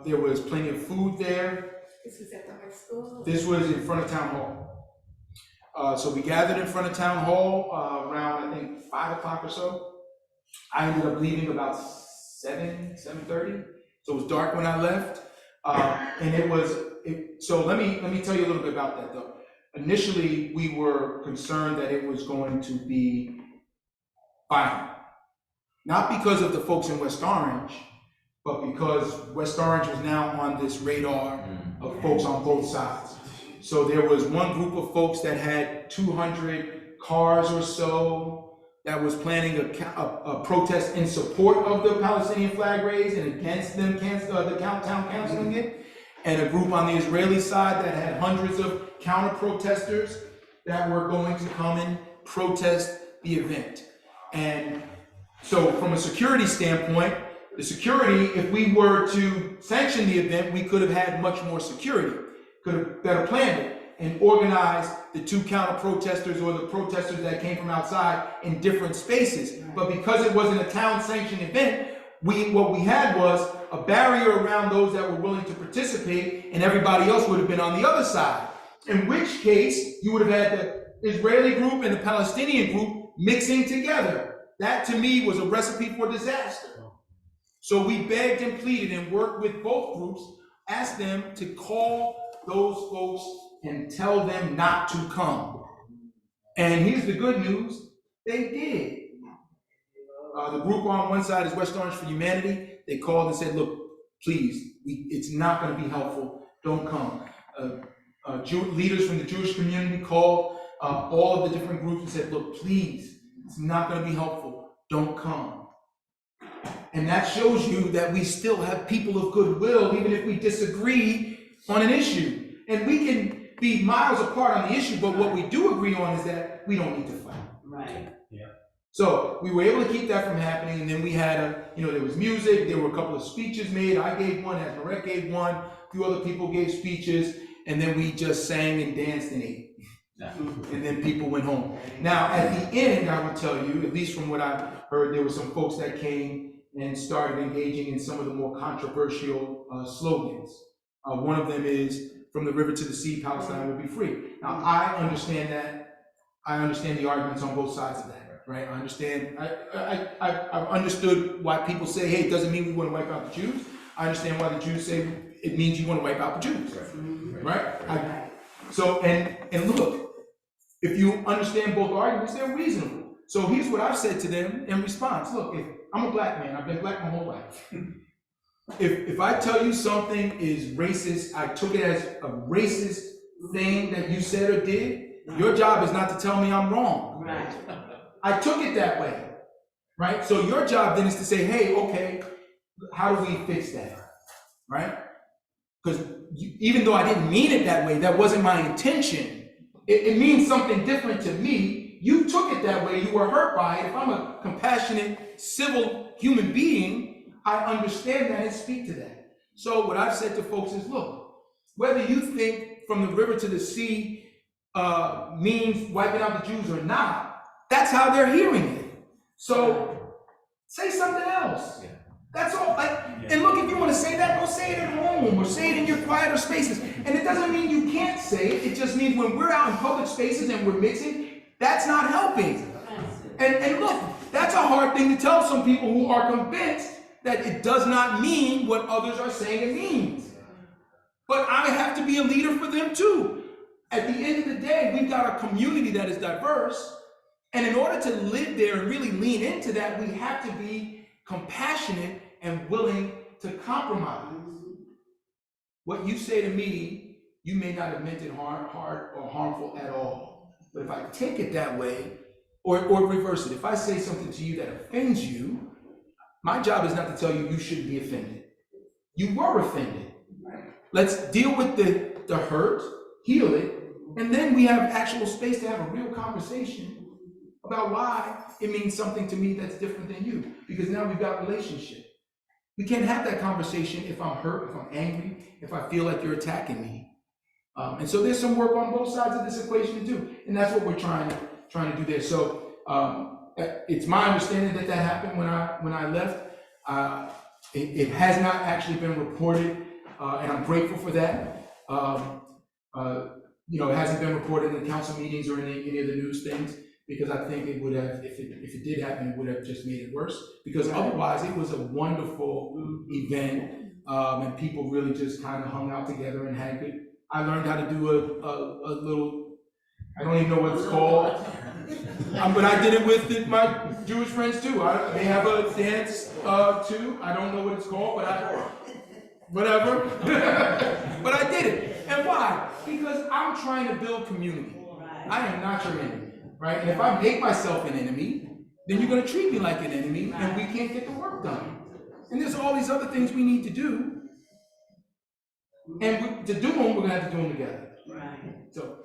There was plenty of food there. This was at the high school? This was in front of town hall. So we gathered in front of town hall around, I think, 5 o'clock or so. I ended up leaving about 7:30. So it was dark when I left. So let me tell you a little bit about that though. Initially, we were concerned that it was going to be violent. Not because of the folks in West Orange, but because West Orange was now on this radar of folks on both sides. So there was one group of folks that had 200 cars or so that was planning a protest in support of the Palestinian flag raise and against them the town canceling it, and a group on the Israeli side that had hundreds of counter protesters that were going to come and protest the event. And so from a security standpoint, the security, if we were to sanction the event, we could have had much more security, could have better planned it. and organize the 2 counter protesters or the protesters that came from outside in different spaces. But because it wasn't a town sanctioned event, what we had was a barrier around those that were willing to participate, and everybody else would have been on the other side. In which case, you would have had the Israeli group and the Palestinian group mixing together. That to me was a recipe for disaster. So we begged and pleaded and worked with both groups, asked them to call those folks and tell them not to come. And here's the good news, they did. The group on one side is West Orange for Humanity. They called and said, look, please, it's not going to be helpful. Don't come. Leaders from the Jewish community called all of the different groups and said, look, please, it's not going to be helpful. Don't come. And that shows you that we still have people of goodwill, even if we disagree on an issue. And we can be miles apart on the issue, but what we do agree on is that we don't need to fight. Right. So we were able to keep that from happening, and then we had there was music, there were a couple of speeches made. I gave one, Marek gave one, a few other people gave speeches, and then we just sang and danced and ate. And then people went home. Now, at the end, I will tell you, at least from what I heard, there were some folks that came and started engaging in some of the more controversial slogans. One of them is, from the river to the sea, Palestine will be free. Now, I understand that. I understand the arguments on both sides of that. Right, I understand. I've understood why people say, "Hey, it doesn't mean we want to wipe out the Jews." I understand why the Jews say it means you want to wipe out the Jews. Right? So look, if you understand both arguments, they're reasonable. So here's what I've said to them in response: look, if I'm a black man, I've been black my whole life. If I tell you something is racist, I took it as a racist thing that you said or did. Your job is not to tell me I'm wrong. Right. I took it that way, right? So your job then is to say, hey, okay, how do we fix that, right? Because even though I didn't mean it that way, that wasn't my intention. It means something different to me. You took it that way, you were hurt by it. If I'm a compassionate, civil human being, I understand that and speak to that. So what I've said to folks is, look, whether you think from the river to the sea means wiping out the Jews or not, that's how they're hearing it. So say something else. Yeah. That's all. And look, if you want to say that, go say it at home or say it in your quieter spaces. And it doesn't mean you can't say it. It just means when we're out in public spaces and we're mixing, that's not helping. And look, that's a hard thing to tell some people who are convinced that it does not mean what others are saying it means. But I have to be a leader for them too. At the end of the day, we've got a community that is diverse. And in order to live there and really lean into that, we have to be compassionate and willing to compromise. What you say to me, you may not have meant it hard or harmful at all. But if I take it that way, or reverse it, if I say something to you that offends you, my job is not to tell you you shouldn't be offended. You were offended. Let's deal with the hurt, heal it, and then we have actual space to have a real conversation about why it means something to me that's different than you, because now we've got relationship. We can't have that conversation if I'm hurt, if I'm angry, if I feel like you're attacking me. And so there's some work on both sides of this equation to do, and that's what we're trying to do there. So it's my understanding that happened when I left. It has not actually been reported, and I'm grateful for that. It hasn't been reported in the council meetings or in any of the news things, because I think it would have, if it did happen, it would have just made it worse. Because otherwise, it was a wonderful event, and people really just kind of hung out together and had good. I learned how to do a little, I don't even know what it's called, but I did it with my Jewish friends too. They have a dance too. I don't know what it's called, but whatever. But I did it. And why? Because I'm trying to build community. I am not your enemy. Right? And if I make myself an enemy, then you're going to treat me like an enemy, and we can't get the work done. And there's all these other things we need to do. And to do them, we're going to have to do them together. Right. So,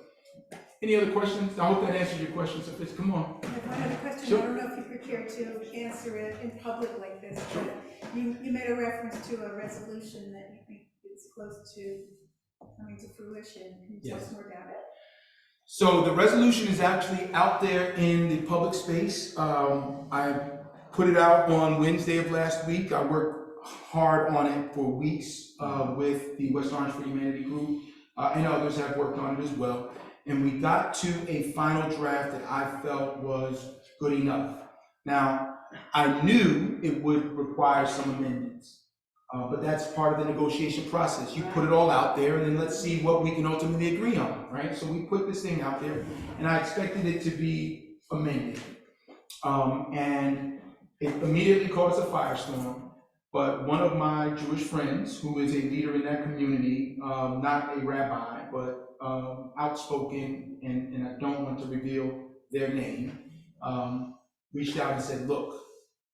any other questions? I hope that answers your question. So, please, come on. I have one other question. Sure. I don't know if you're prepared to answer it in public like this, but you made a reference to a resolution that you think is close to coming to fruition? Can you tell us more about it? So the resolution is actually out there in the public space. I put it out on Wednesday of last week. I worked hard on it for weeks with the West Orange for Humanity group, and others have worked on it as well. And we got to a final draft that I felt was good enough. Now, I knew it would require some amendments, but that's part of the negotiation process. You put it all out there, and then let's see what we can ultimately agree on, right? So we put this thing out there, and I expected it to be amended. And it immediately caused a firestorm. But one of my Jewish friends, who is a leader in that community, not a rabbi, but outspoken, and I don't want to reveal their name, reached out and said, look,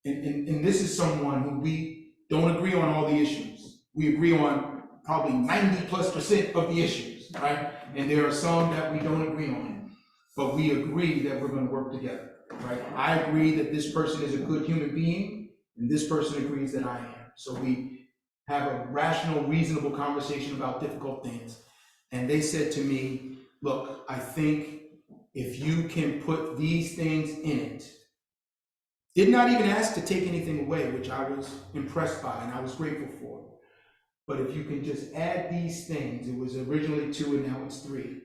and this is someone who we don't agree on all the issues. We agree on probably 90+% of the issues, right? And there are some that we don't agree on, but we agree that we're going to work together, right? I agree that this person is a good human being, and this person agrees that I am. So we have a rational, reasonable conversation about difficult things. And they said to me, look, I think if you can put these things in it, did not even ask to take anything away, which I was impressed by and I was grateful for. But if you can just add these things, it was originally 2 and now it's 3,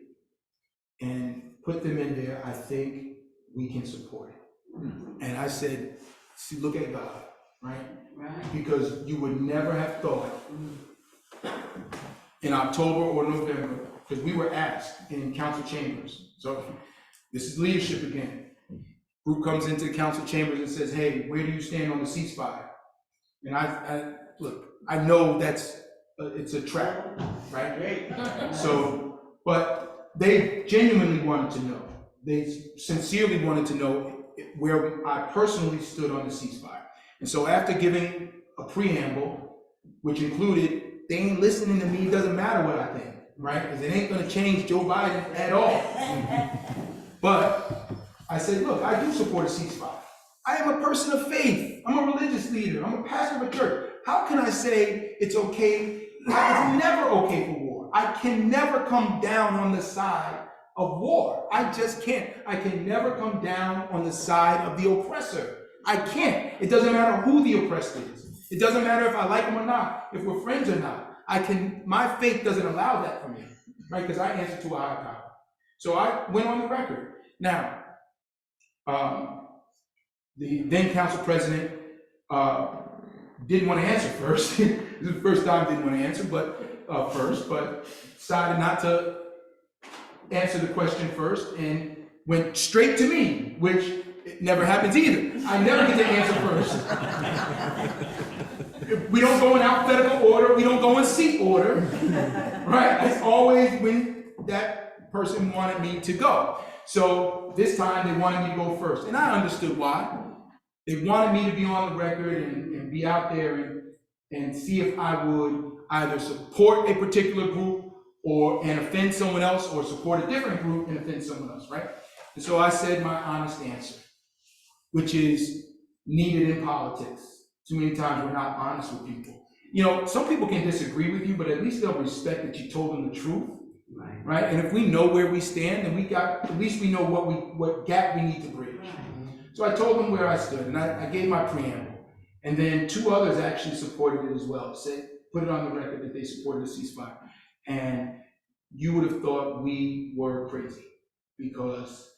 and put them in there, I think we can support it. And I said, see, look at God, right? Because you would never have thought in October or November, because we were asked in council chambers. So this is leadership again. Group comes into the council chambers and says, hey, where do you stand on the ceasefire? And I look, I know that's, it's a trap, right? So, but they genuinely wanted to know. They sincerely wanted to know where I personally stood on the ceasefire. And so after giving a preamble, which included, they ain't listening to me, it doesn't matter what I think, right? Because it ain't gonna change Joe Biden at all. But I said, look, I do support a ceasefire. I am a person of faith. I'm a religious leader. I'm a pastor of a church. How can I say it's okay? It's never okay for war. I can never come down on the side of war. I just can't. I can never come down on the side of the oppressor. I can't. It doesn't matter who the oppressed is. It doesn't matter if I like him or not, if we're friends or not. My faith doesn't allow that for me, right? Because I answer to a higher power. So I went on the record. Now, the then council president didn't want to answer first. This is the first time didn't want to answer, but decided not to answer the question first and went straight to me, which it never happens either. I never get to answer first. We don't go in alphabetical order. We don't go in seat order, right? It's always when that person wanted me to go. So this time they wanted me to go first, and I understood why. They wanted me to be on the record and be out there and see if I would either support a particular group and offend someone else, or support a different group and offend someone else, right? And so I said my honest answer, which is needed in politics. Too many times we're not honest with people. You know, some people can disagree with you, but at least they'll respect that you told them the truth, right? And if we know where we stand, then at least we know what gap we need to bridge. So I told them where I stood, and I gave my preamble. And then 2 others actually supported it as well, put it on the record that they supported the ceasefire. And you would have thought we were crazy, because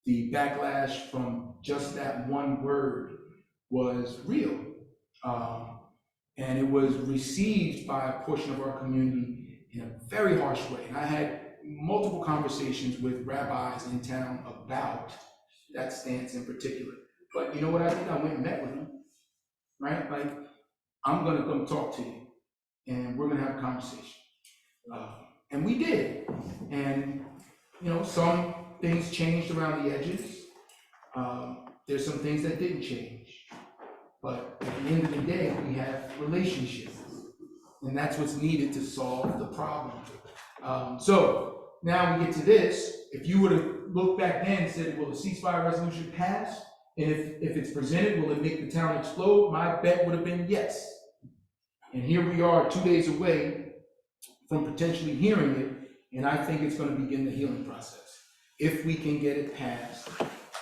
the backlash from just that one word was real. And it was received by a portion of our community in a very harsh way. And I had multiple conversations with rabbis in town about that stance in particular. But you know what I did? I went and met with them, right? Like, I'm gonna come talk to you, and we're gonna have a conversation. And we did. And, you know, some things changed around the edges. There's some things that didn't change. But at the end of the day, we have relationships. And that's what's needed to solve the problem. So now we get to this. If you would have looked back then and said, will the ceasefire resolution pass? And if it's presented, will it make the town explode? My bet would have been yes. And here we are 2 days away from potentially hearing it, and I think it's gonna begin the healing process. If we can get it passed,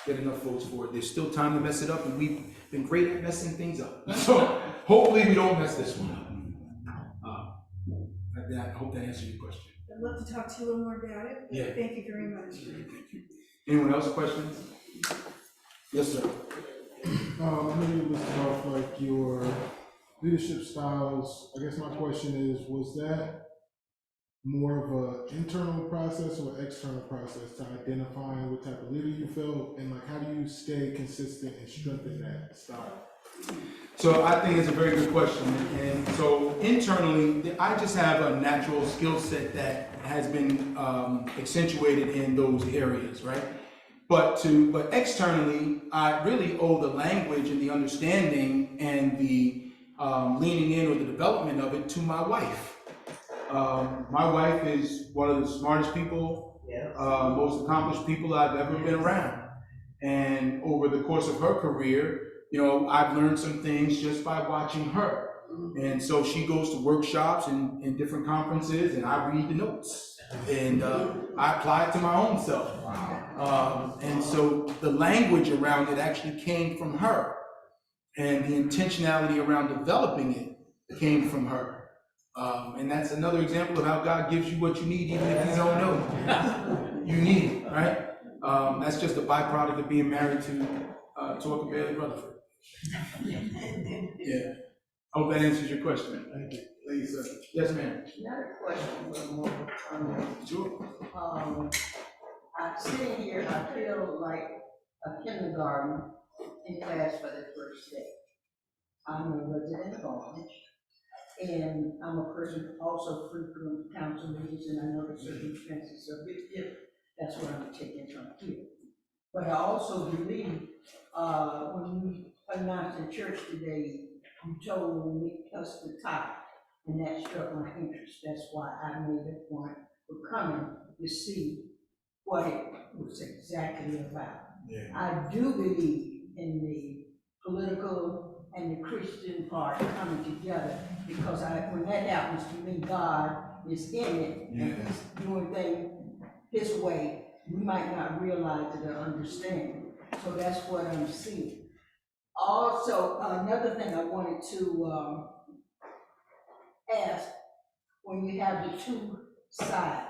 get enough votes for it. There's still time to mess it up, and we've been great at messing things up. So hopefully we don't mess this one up. I hope that answers your question. I'd love to talk to you a little more about it, but Yeah. thank you very much. Thank you. Anyone else questions? Yes, sir. I know you listed off like your leadership styles. I guess my question is, was that more of an internal process or external process to identifying what type of leader you felt, and like how do you stay consistent and strengthen that style? So I think it's a very good question. And so internally, I just have a natural skill set that has been accentuated in those areas, right? But externally, I really owe the language and the understanding and the leaning in or the development of it to my wife. My wife is one of the smartest people, most accomplished people I've ever been around. And over the course of her career, you know, I've learned some things just by watching her. And so she goes to workshops and different conferences, and I read the notes. And I apply it to my own self. And so the language around it actually came from her. And the intentionality around developing it came from her. And that's another example of how God gives you what you need, even if you don't know. You need it, right? That's just a byproduct of being married to Toacca and Rutherford. Yeah. I hope that answers your question. Thank you. Please, yes, ma'am. Not a question, but more of a comment. Sure. I'm sitting here, I feel like a kindergarten in class for the first day. I'm a resident of college, and I'm a person who also frequent council meetings, and I know the circumstances are a bit different. That's what I'm taking from here. But I also believe, when you announced in church today, you told us the topic, and that struck my interest. That's why I made a point of coming to see what it was exactly about. Yeah. I do believe in the political and the Christian part coming together, because when that happens to me, God is in it, and He's doing things His way. We might not realize it or understand it. So that's what I'm seeing. Also, another thing I wanted to ask, when you have the two sides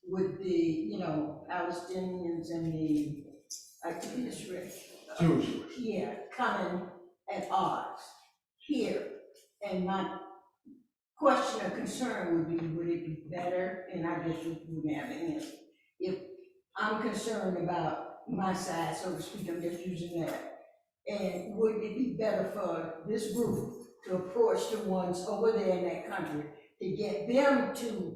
with the, you know, Palestinians and the Israel, Jewish. yeah, coming at odds here, and my question or concern would be, would it be better, and I guess you wouldn't have an answer, if I'm concerned about my side, so to speak, I'm just using that. And would it be better for this group to approach the ones over there in that country to get them to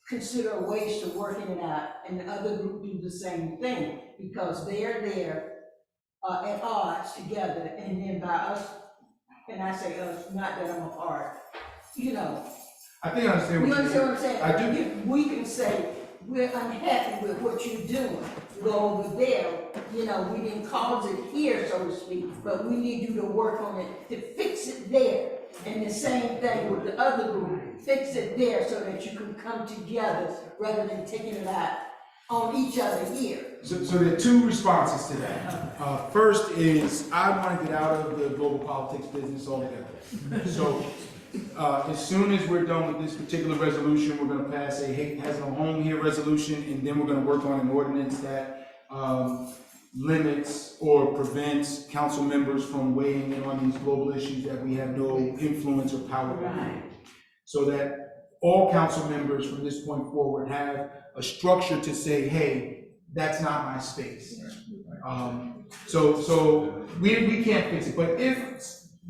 consider ways to working it out, and the other group do the same thing, because they're there at odds together, and then by us, and I say us, not that I'm a part, you know. I think I understand what You you're understand what I'm saying? I do. If we can say, we're unhappy with what you're doing, go over there, you know, we didn't cause it here, so to speak, but we need you to work on it, to fix it there. And the same thing with the other group, fix it there so that you can come together rather than taking it out on each other here. So there are two responses to that. First is, I want to get out of the global politics business altogether. So as soon as we're done with this particular resolution, we're going to pass a hate has no home here resolution, and then we're going to work on an ordinance that limits or prevents council members from weighing in on these global issues that we have no influence or power over. So that all council members from this point forward have a structure to say, hey, that's not my space. So we can't fix it, but if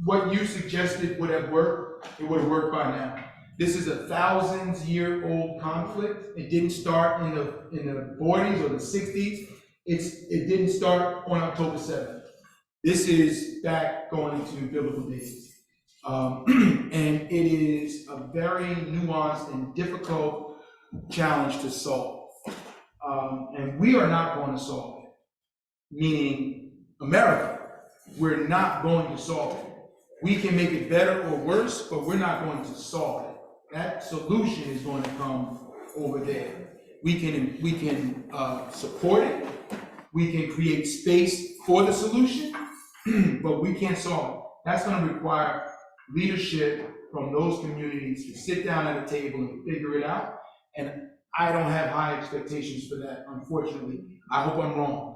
what you suggested would have worked, it would have worked by now. This is a thousands-year-old conflict. It didn't start in the 40s or the 60s. It didn't start on October 7th. This is back going into biblical days. And it is a very nuanced and difficult challenge to solve. And we are not going to solve it. Meaning, America, we're not going to solve it. We can make it better or worse, but we're not going to solve it. That solution is going to come over there. We can support it. We can create space for the solution, but we can't solve it. That's going to require leadership from those communities to sit down at a table and figure it out. And I don't have high expectations for that, unfortunately. I hope I'm wrong.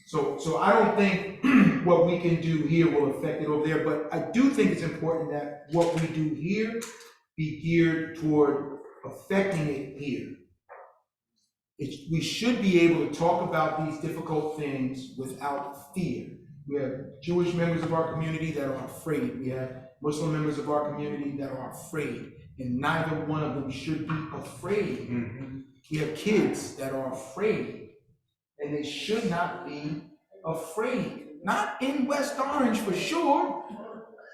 So I don't think what we can do here will affect it over there, but I do think it's important that what we do here be geared toward affecting it here. We should be able to talk about these difficult things without fear. We have Jewish members of our community that are afraid. We have Muslim members of our community that are afraid, and neither one of them should be afraid. Mm-hmm. We have kids that are afraid, and they should not be afraid. Not in West Orange for sure,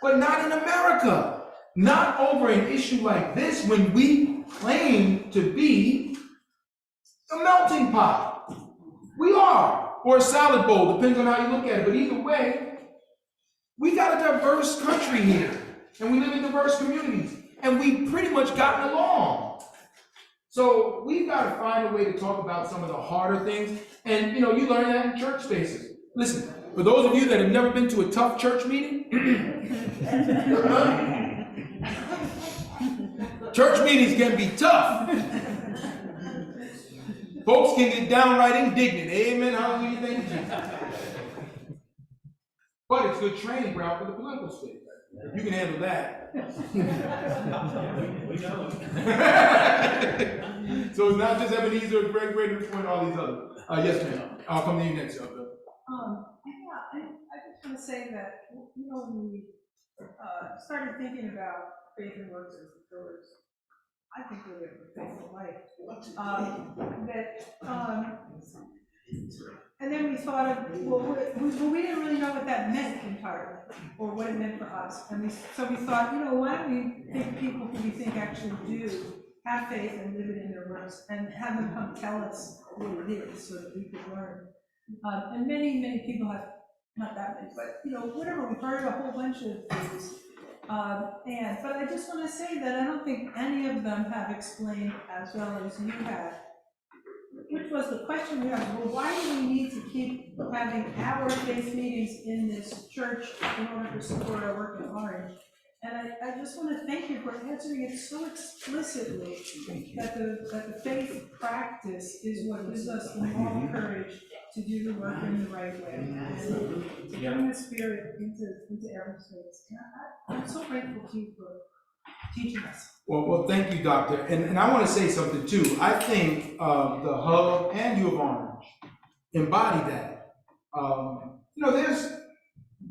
but not in America. Not over an issue like this when we claim to be a melting pot. We are, or a salad bowl, depends on how you look at it. But either way, we got a diverse country here, and we live in diverse communities, and we've pretty much gotten along. So we've got to find a way to talk about some of the harder things, and you learn that in church spaces. Listen, for those of you that have never been to a tough church meeting, church meetings can be tough. Folks can get downright indignant. Amen. Hallelujah. Thank you, Jesus. But it's good training ground for the political space. You can handle that. So it's not just Ebenezer, Greg, Ray, and all these others. Yes, ma'am. I'll come to you next, Bill. I just want to say that, when we started thinking about Faith+Works as the pillars, I think we're living a faithful life. And then we thought of, we didn't really know what that meant entirely, or what it meant for us. And so we thought, why don't we think people who we think actually do have faith and live it in their works, and have them come tell us what it is so that we could learn. And many people have, not that many, but whatever, we've heard a whole bunch of things. But I just want to say that I don't think any of them have explained as well as you have, which was the question we had, well, why do we need to keep having our faith meetings in this church in order to support our work in Orange? And I just want to thank you for answering it so explicitly, that the faith practice is what gives us the moral courage to do the work in the right way, and to bring the spirit into every space. And I'm so grateful to you for teaching us. Well, thank you, Doctor. And I want to say something too. I think the Hub and U of Orange embody that.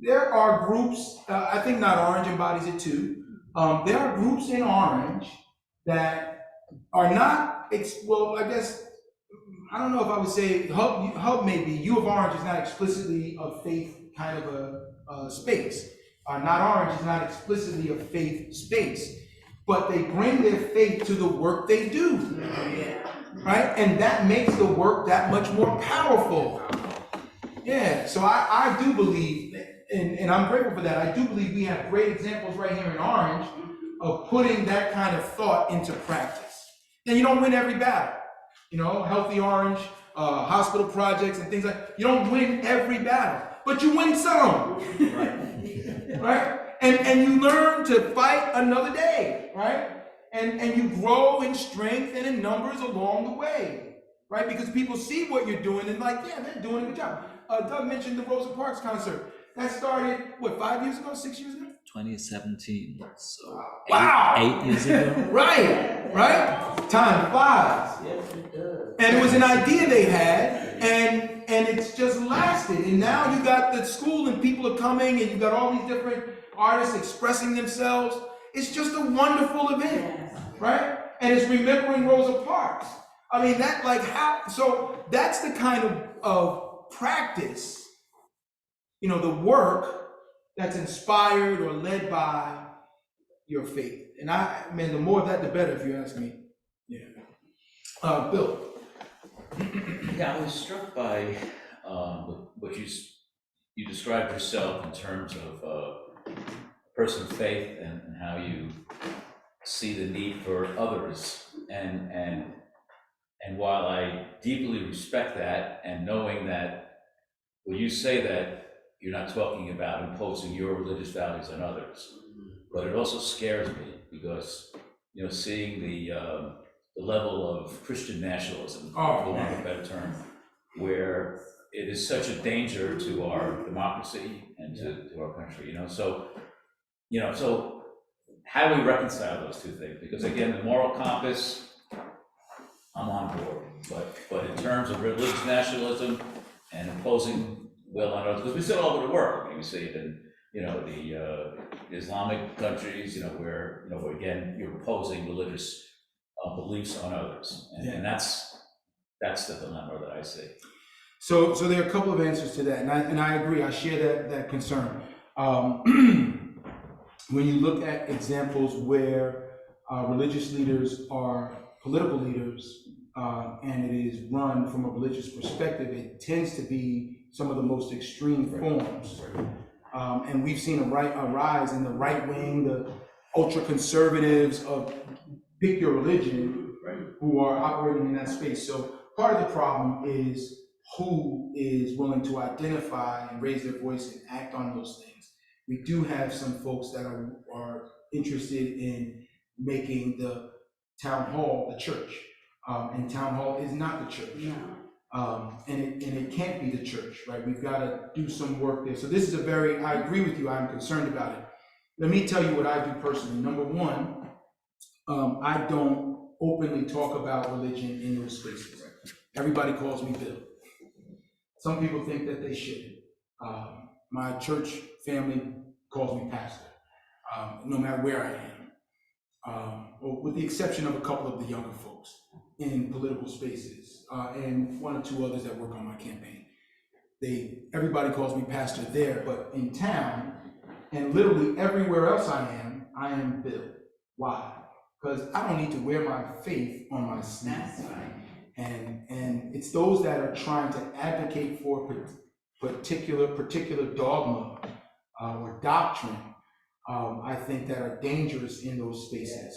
There are groups, I think Not Orange embodies it too. There are groups in Orange that are not, I guess, I don't know if I would say Hub maybe, U of Orange is not explicitly a faith kind of a space. Not Orange is not explicitly a faith space, but they bring their faith to the work they do, right? And that makes the work that much more powerful. Yeah, so I do believe, and I'm grateful for that, I do believe we have great examples right here in Orange of putting that kind of thought into practice. And you don't win every battle. Healthy Orange, hospital projects and things like, you don't win every battle, but you win some, right? And you learn to fight another day, right? And you grow in strength and in numbers along the way, right? Because people see what you're doing and like, yeah, they're doing a good job. Doug mentioned the Rosa Parks concert. That started, 5 years ago, 6 years ago? 2017, so wow. 8 years ago. Right? Time flies. Yes, it does. And it was an idea they had, and it's just lasted. And now you got the school and people are coming, and you got all these different artists expressing themselves. It's just a wonderful event, right? And it's remembering Rosa Parks. I mean, so that's the kind of practice, the work that's inspired or led by your faith. And the more of that, the better, if you ask me. Yeah. Bill. Yeah, I was struck by what you described yourself in terms of a person of faith and how you see the need for others. And while I deeply respect that, and knowing that when you say that, you're not talking about imposing your religious values on others, but it also scares me because, you know, seeing the level of Christian nationalism, for want of a better term, where it is such a danger to our democracy and to our country, you know. So how do we reconcile those two things? Because again, the moral compass, I'm on board, but in terms of religious nationalism and imposing will on others, because we see it all over the world. I mean, we see it in, you know, the Islamic countries, you know, where again you're imposing religious beliefs on others, and that's the dilemma that I see. So there are a couple of answers to that, and I agree. I share that concern. When you look at examples where religious leaders are political leaders, and it is run from a religious perspective, it tends to be some of the most extreme forms. And we've seen a rise in the right wing, the ultra conservatives of pick your religion, who are operating in that space. So part of the problem is who is willing to identify and raise their voice and act on those things. We do have some folks that are interested in making the town hall the church, and town hall is not the church. No. And it can't be the church, right? We've got to do some work there. So this is I agree with you, I'm concerned about it. Let me tell you what I do personally. Number one, I don't openly talk about religion in those spaces. Everybody calls me Bill. Some people think that they shouldn't. My church family calls me pastor, no matter where I am, with the exception of a couple of the younger folks in political spaces, and one or two others that work on my campaign. Everybody calls me pastor there, but in town, and literally everywhere else I am Bill. Why? Because I don't need to wear my faith on my sleeve. And it's those that are trying to advocate for particular dogma or doctrine, I think that are dangerous in those spaces.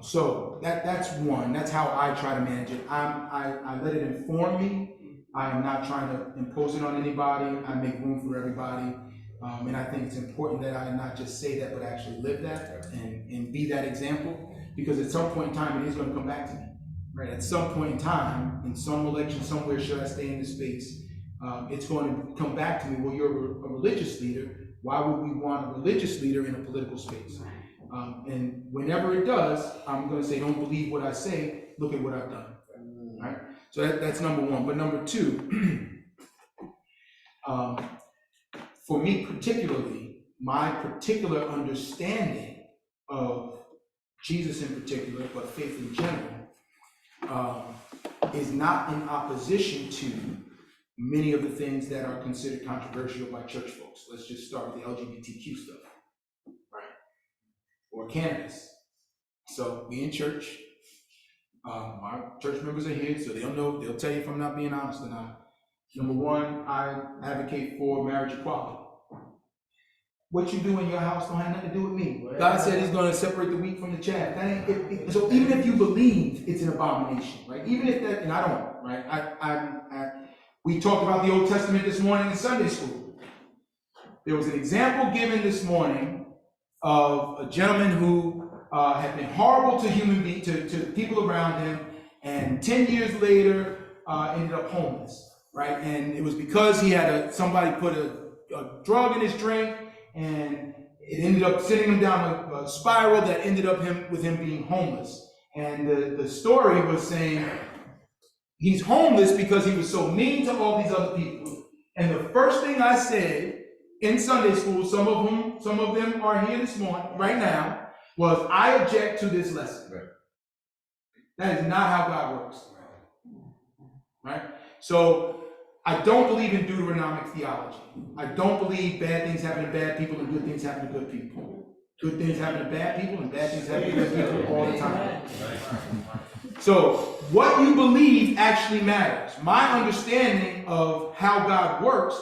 So that's one. That's how I try to manage it. I let it inform me. I am not trying to impose it on anybody. I make room for everybody. And I think it's important that I not just say that, but actually live that and be that example, because at some point in time, it is going to come back to me. Right, at some point in time, in some election somewhere, should I stay in this space, it's going to come back to me, well, you're a religious leader. Why would we want a religious leader in a political space? And whenever it does, I'm going to say, don't believe what I say, look at what I've done. Right? So that's number one. But number two, for me particularly, my particular understanding of Jesus in particular, but faith in general, is not in opposition to many of the things that are considered controversial by church folks. Let's just start with the LGBTQ stuff, right? Or cannabis. So we in church, my church members are here, so they'll know, they'll tell you if I'm not being honest or not. Number one, I advocate for marriage equality. What you do in your house don't have nothing to do with me. God said he's going to separate the wheat from the chaff. So even if you believe it's an abomination, right? Even if that, and I don't, right? We talked about the Old Testament this morning in Sunday school. There was an example given this morning of a gentleman who had been horrible to human beings, to people around him, and 10 years later ended up homeless, right? And it was because he had somebody put a drug in his drink, and it ended up sending him down a spiral that ended up with him being homeless. And the story was saying he's homeless because he was so mean to all these other people. And the first thing I said in Sunday school, some of them are here this morning, right now, was I object to this lesson. Right. That is not how God works. Right? So I don't believe in Deuteronomic theology. I don't believe bad things happen to bad people and good things happen to good people. Good things happen to bad people and bad things happen to good people all the time. So what you believe actually matters. My understanding of how God works,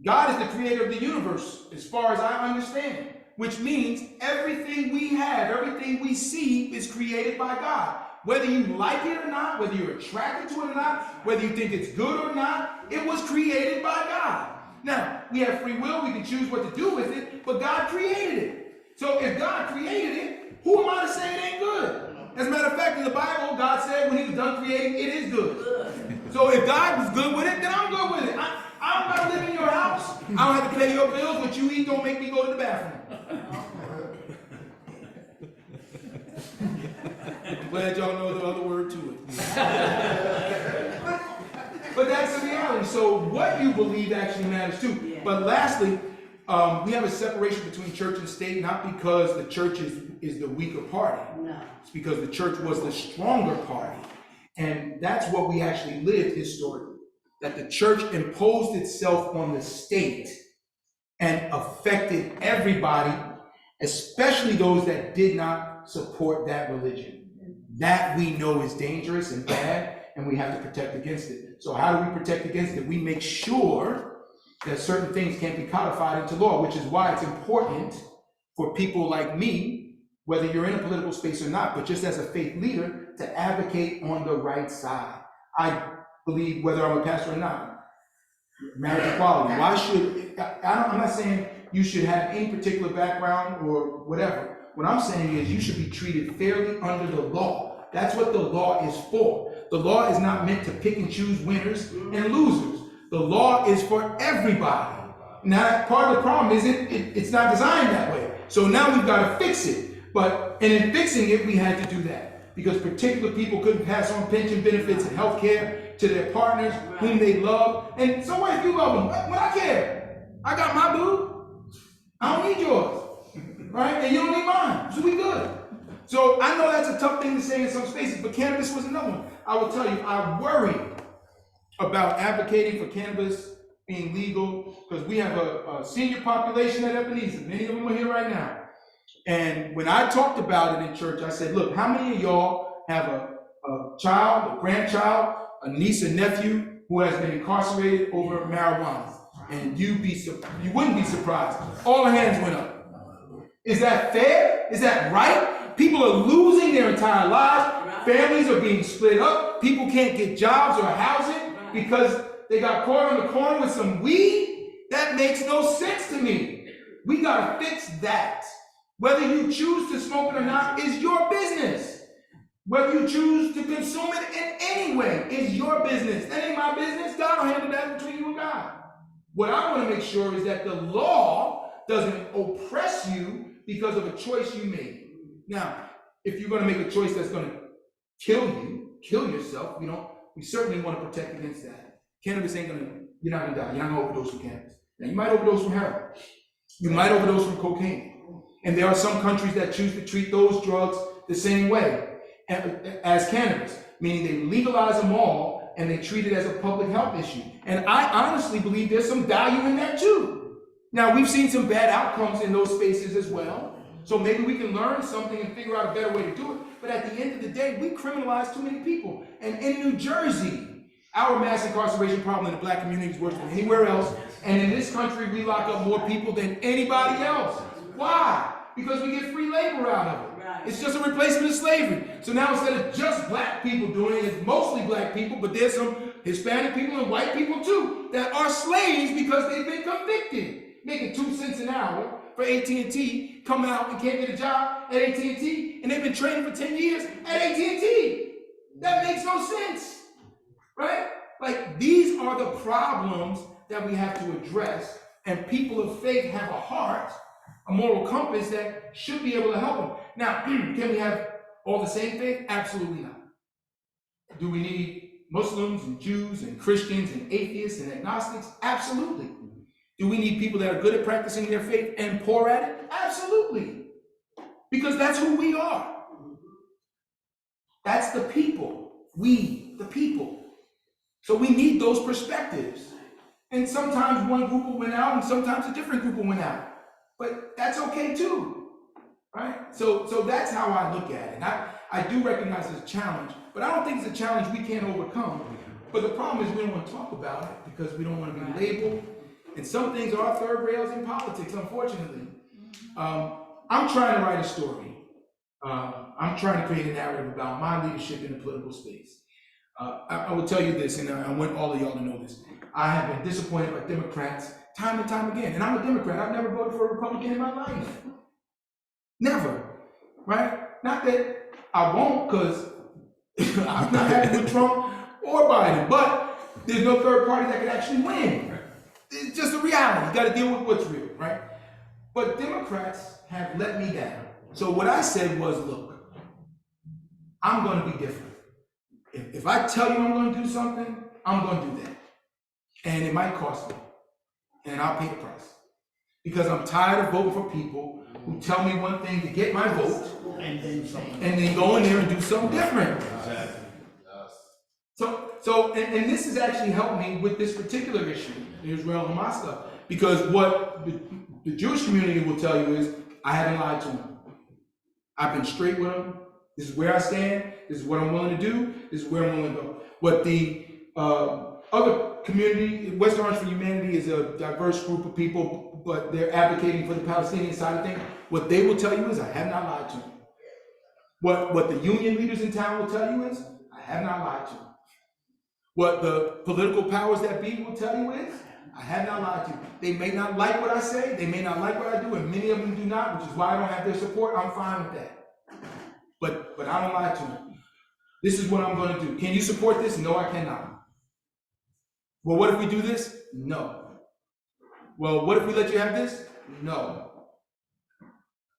God is the creator of the universe as far as I understand. which means everything we have, everything we see is created by God. Whether you like it or not, whether you're attracted to it or not, whether you think it's good or not, it was created by God. Now, we have free will, we can choose what to do with it, but God created it. So if God created it, who am I to say it ain't good? As a matter of fact, in the Bible, God said when he was done creating, it is good. So if God was good with it, then I'm good with it. I don't gotta live in your house. I don't have to pay your bills. What you eat don't make me go to the bathroom. I'm glad y'all know the other word to it. But that's the reality. So what you believe actually matters too. Yeah. But lastly, we have a separation between church and state, not because the church is the weaker party. No. It's because the church was the stronger party. And that's what we actually lived historically. That the church imposed itself on the state and affected everybody, especially those that did not support that religion. That we know is dangerous and bad, and we have to protect against it. So how do we protect against it? We make sure that certain things can't be codified into law, which is why it's important for people like me, whether you're in a political space or not, but just as a faith leader, to advocate on the right side. I believe, whether I'm a pastor or not, marriage equality. Why should, I'm not saying you should have any particular background or whatever. What I'm saying is you should be treated fairly under the law. That's what the law is for. The law is not meant to pick and choose winners and losers. The law is for everybody. Now, part of the problem is it's not designed that way. So now we've got to fix it. And in fixing it, we had to do that. Because particular people couldn't pass on pension benefits and health care to their partners whom they love. And so what if you love them? What I care? I got my boo. I don't need yours. Right? And you don't need mine. So we good. So I know that's a tough thing to say in some spaces, but cannabis was another one. I will tell you, I worry about advocating for cannabis being legal because we have a senior population at Ebenezer. Many of them are here right now. And when I talked about it in church, I said, look, how many of y'all have a child, a grandchild, a niece, a nephew who has been incarcerated over marijuana? And you wouldn't be surprised. All the hands went up. Is that fair? Is that right? People are losing their entire lives. Families are being split up. People can't get jobs or housing because they got caught on the corner with some weed. That makes no sense to me. We gotta fix that. Whether you choose to smoke it or not is your business. Whether you choose to consume it in any way is your business. That ain't my business. God will handle that between you and God. What I want to make sure is that the law doesn't oppress you because of a choice you made. Now, if you're going to make a choice that's going to kill yourself, we certainly want to protect against that. Cannabis you're not going to die. You're not going to overdose from cannabis. Now, you might overdose from heroin. You might overdose from cocaine. And there are some countries that choose to treat those drugs the same way as cannabis, meaning they legalize them all and they treat it as a public health issue. And I honestly believe there's some value in that too. Now, we've seen some bad outcomes in those spaces as well. So maybe we can learn something and figure out a better way to do it. But at the end of the day, we criminalize too many people. And in New Jersey, our mass incarceration problem in the black community is worse than anywhere else. And in this country, we lock up more people than anybody else. Why? Because we get free labor out of it. It's just a replacement of slavery. So now instead of just black people doing it, it's mostly black people, but there's some Hispanic people and white people too that are slaves because they've been convicted. Making 2 cents an hour for AT&T, come out and can't get a job at AT&T, and they've been training for 10 years at AT&T. That makes no sense, right? Like, these are the problems that we have to address, and people of faith have a heart, a moral compass that should be able to help them. Now, can we have all the same faith? Absolutely not. Do we need Muslims and Jews and Christians and atheists and agnostics? Absolutely. Do we need people that are good at practicing their faith and poor at it? Absolutely. Because that's who we are. That's the people. We, the people. So we need those perspectives. And sometimes one group will win out and sometimes a different group will win out. But that's okay too, right? So that's how I look at it. I do recognize it's a challenge, but I don't think it's a challenge we can't overcome. But the problem is we don't want to talk about it because we don't want to be labeled. And some things are third rails in politics, unfortunately. I'm trying to write a story. I'm trying to create a narrative about my leadership in the political space. I will tell you this, and I want all of y'all to know this. I have been disappointed by Democrats time and time again. And I'm a Democrat. I've never voted for a Republican in my life. Never. Right? Not that I won't, because I'm not happy with Trump or Biden, but there's no third party that can actually win. It's just a reality. You got to deal with what's real, right? But Democrats have let me down. So what I said was, look, I'm going to be different. If I tell you I'm going to do something, I'm going to do that. And it might cost me. And I'll pay the price. Because I'm tired of voting for people who tell me one thing to get my vote, and then go in there and do something different. Exactly. So this has actually helped me with this particular issue, Israel and my stuff. Because what the Jewish community will tell you is, I haven't lied to them. I've been straight with them. This is where I stand. This is what I'm willing to do. This is where I'm willing to go. What the other community, West Orange for Humanity, is a diverse group of people, but they're advocating for the Palestinian side of things. What they will tell you is, I have not lied to them. What the union leaders in town will tell you is, I have not lied to them. What the political powers that be will tell you is, I have not lied to you. They may not like what I say, they may not like what I do, and many of them do not, which is why I don't have their support. I'm fine with that. But I don't lie to them. This is what I'm going to do. Can you support this? No, I cannot. Well, what if we do this? No. Well, what if we let you have this? No.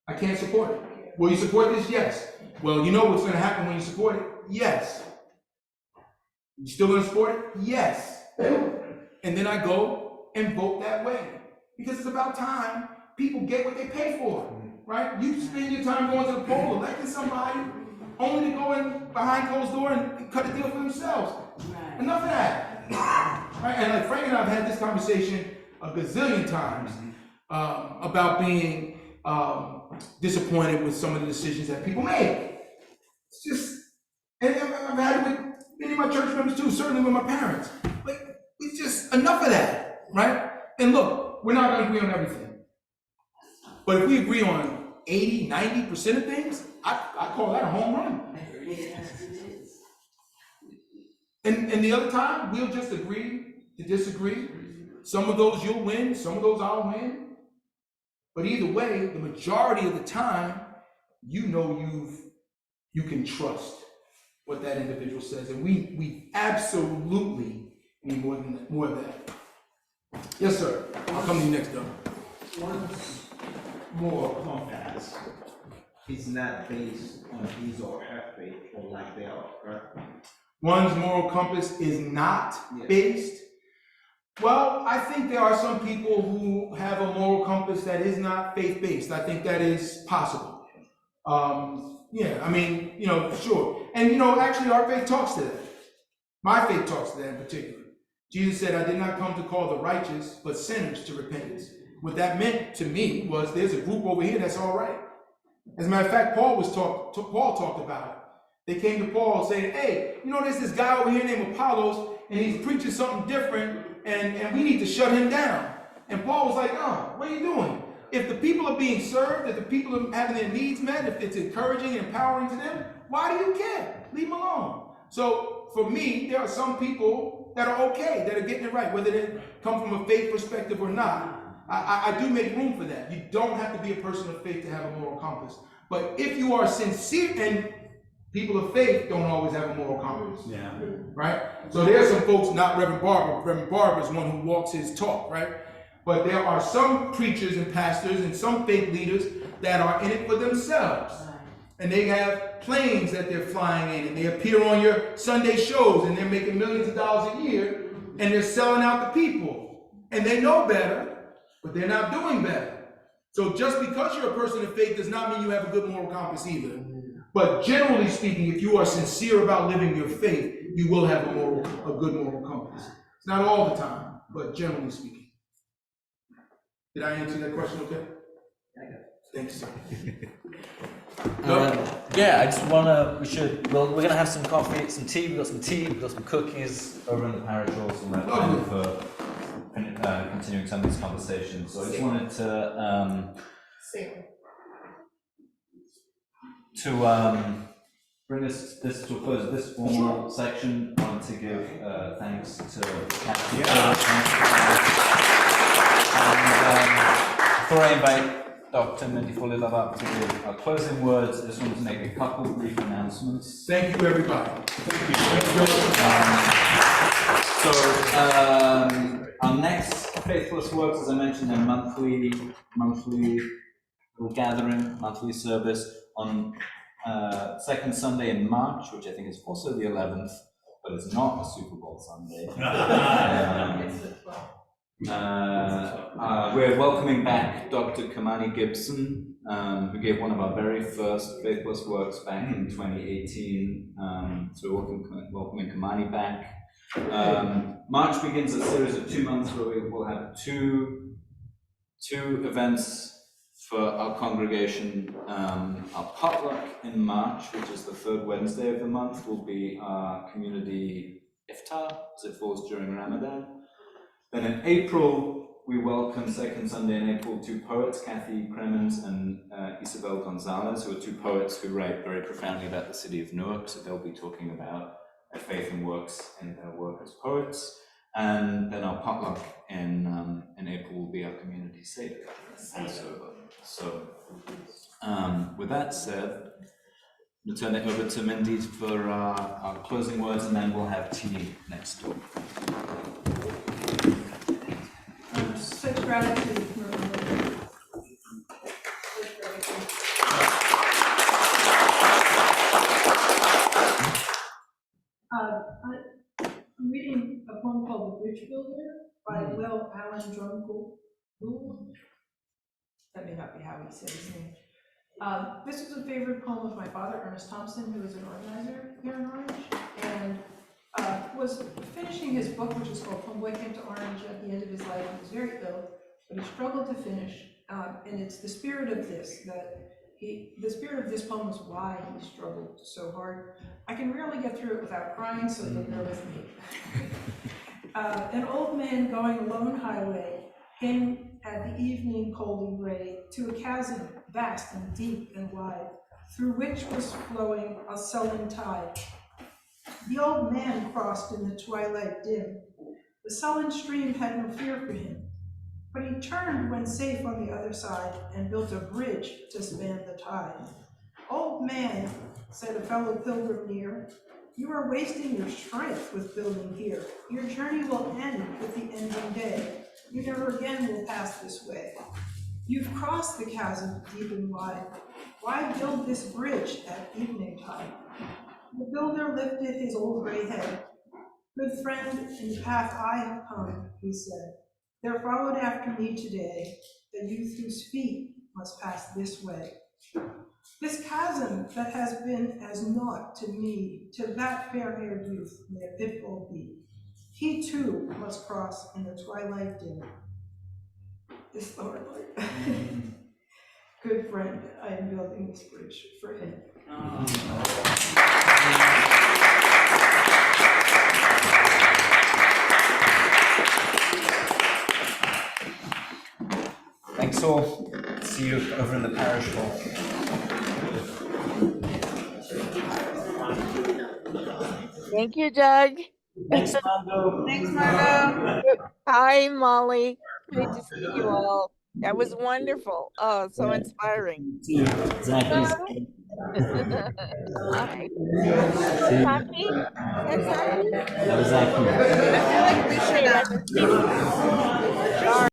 I can't support it. Will you support this? Yes. Well, you know what's going to happen when you support it? Yes. You still going to support it? Yes. And then I go and vote that way. Because it's about time people get what they pay for, right? You spend your time going to the poll, electing somebody, only to go in behind closed door and cut a deal for themselves. Right. Enough of that. Right? And like Frank and I have had this conversation a gazillion times about being disappointed with some of the decisions that people make. It's just, and I've had it with many of my church members too, certainly with my parents. Like, it's just enough of that, right? And look, we're not going to agree on everything. But if we agree on 80, 90% of things, I call that a home run. And the other time, we'll just agree to disagree. Some of those you'll win, some of those I'll win. But either way, the majority of the time, you know you can trust what that individual says. And we absolutely need more of that. Yes, sir. I'll come to you next, though. One's moral compass is not based on his or her faith or lack thereof, correct? One's moral compass is not based. Well, I think there are some people who have a moral compass that is not faith-based. I think that is possible. Yeah, I mean, sure. And, actually our faith talks to that. My faith talks to that in particular. Jesus said, I did not come to call the righteous, but sinners to repentance. What that meant to me was there's a group over here that's all right. As a matter of fact, Paul talked about it. They came to Paul saying, hey, there's this guy over here named Apollos, and he's preaching something different, and we need to shut him down. And Paul was like, what are you doing? If the people are being served, if the people are having their needs met, if it's encouraging and empowering to them, why do you care? Leave them alone. So for me, there are some people that are okay, that are getting it right, whether they come from a faith perspective or not. I do make room for that. You don't have to be a person of faith to have a moral compass. But if you are sincere, and people of faith don't always have a moral compass. Yeah. Right? So there are some folks, not Reverend Barber. Reverend Barber is one who walks his talk, right? But there are some preachers and pastors and some faith leaders that are in it for themselves. And they have planes that they're flying in, and they appear on your Sunday shows, and they're making millions of dollars a year, and they're selling out the people. And they know better, but they're not doing better. So just because you're a person of faith does not mean you have a good moral compass either. But generally speaking, if you are sincere about living your faith, you will have a good moral compass. It's not all the time, but generally speaking. Did I answer that question okay? Thanks, sir. Yeah, I just we're going to have some coffee, some tea, we've got some cookies over in the parish hall somewhere for continuing some of these conversations. So I just wanted to To bring this to a close, this formal section, I want to give thanks to Kathy. And before I invite Dr. Mindy Folilov up to give our closing words, I just want to make a couple of brief announcements. Thank you, everybody. Thank you. Our next Faith+Works, as I mentioned, a monthly gathering, monthly service on second Sunday in March, which I think is also the 11th, but it's not a Super Bowl Sunday. We're welcoming back Dr. Kamani Gibson, who gave one of our very first Faith+Works back in 2018. So we're welcoming Imani back. March begins a series of 2 months where we will have two events for our congregation. Our potluck in March, which is the 3rd Wednesday of the month, will be our community iftar, as it falls during Ramadan. Then in April, we welcome second Sunday in April 2 poets, Kathy Cremens and Isabel Gonzalez, who are 2 poets who write very profoundly about the city of Newark. So they'll be talking about their faith and works in their work as poets. And then our potluck in April will be our community Seder. So with that said, we'll turn it over to Mindy for our closing words, and then we'll have tea next door. Such gratitude for I'm reading a poem called The Bridge Builder by Will Allen Drunkel. That may not be how he said his name. This is a favorite poem of my father, Ernest Thompson, who is an organizer here in Orange, and was finishing his book, which is called Homeboy Came to Orange, at the end of his life. He was very ill, but he struggled to finish. And it's the spirit of this, the spirit of this poem is why he struggled so hard. I can rarely get through it without crying, so you'll bear with me. An old man going a lone highway came at the evening cold and gray to a chasm vast and deep and wide, through which was flowing a sullen tide. The old man crossed in the twilight dim. The sullen stream had no fear for him, but he turned when safe on the other side and built a bridge to span the tide. Old man, said a fellow pilgrim near, you are wasting your strength with building here. Your journey will end with the ending day. You never again will pass this way. You've crossed the chasm deep and wide. Why build this bridge at evening tide? The builder lifted his old gray head. Good friend, in the path I have come, he said, there followed after me today a youth whose feet must pass this way. This chasm that has been as naught to me, to that fair-haired youth may a pitfall be. He too must cross in the twilight dim. This lower part. Good friend, I am building this bridge for him. Thanks all. See you over in the parish hall. Thank you, Doug. Thanks, Margot. Thanks, Margot. Hi, Molly. Great to see you all. That was wonderful. Oh, so inspiring. Exactly. Hi. Zaki? Is that Zaki? That was Zaki. I feel like we should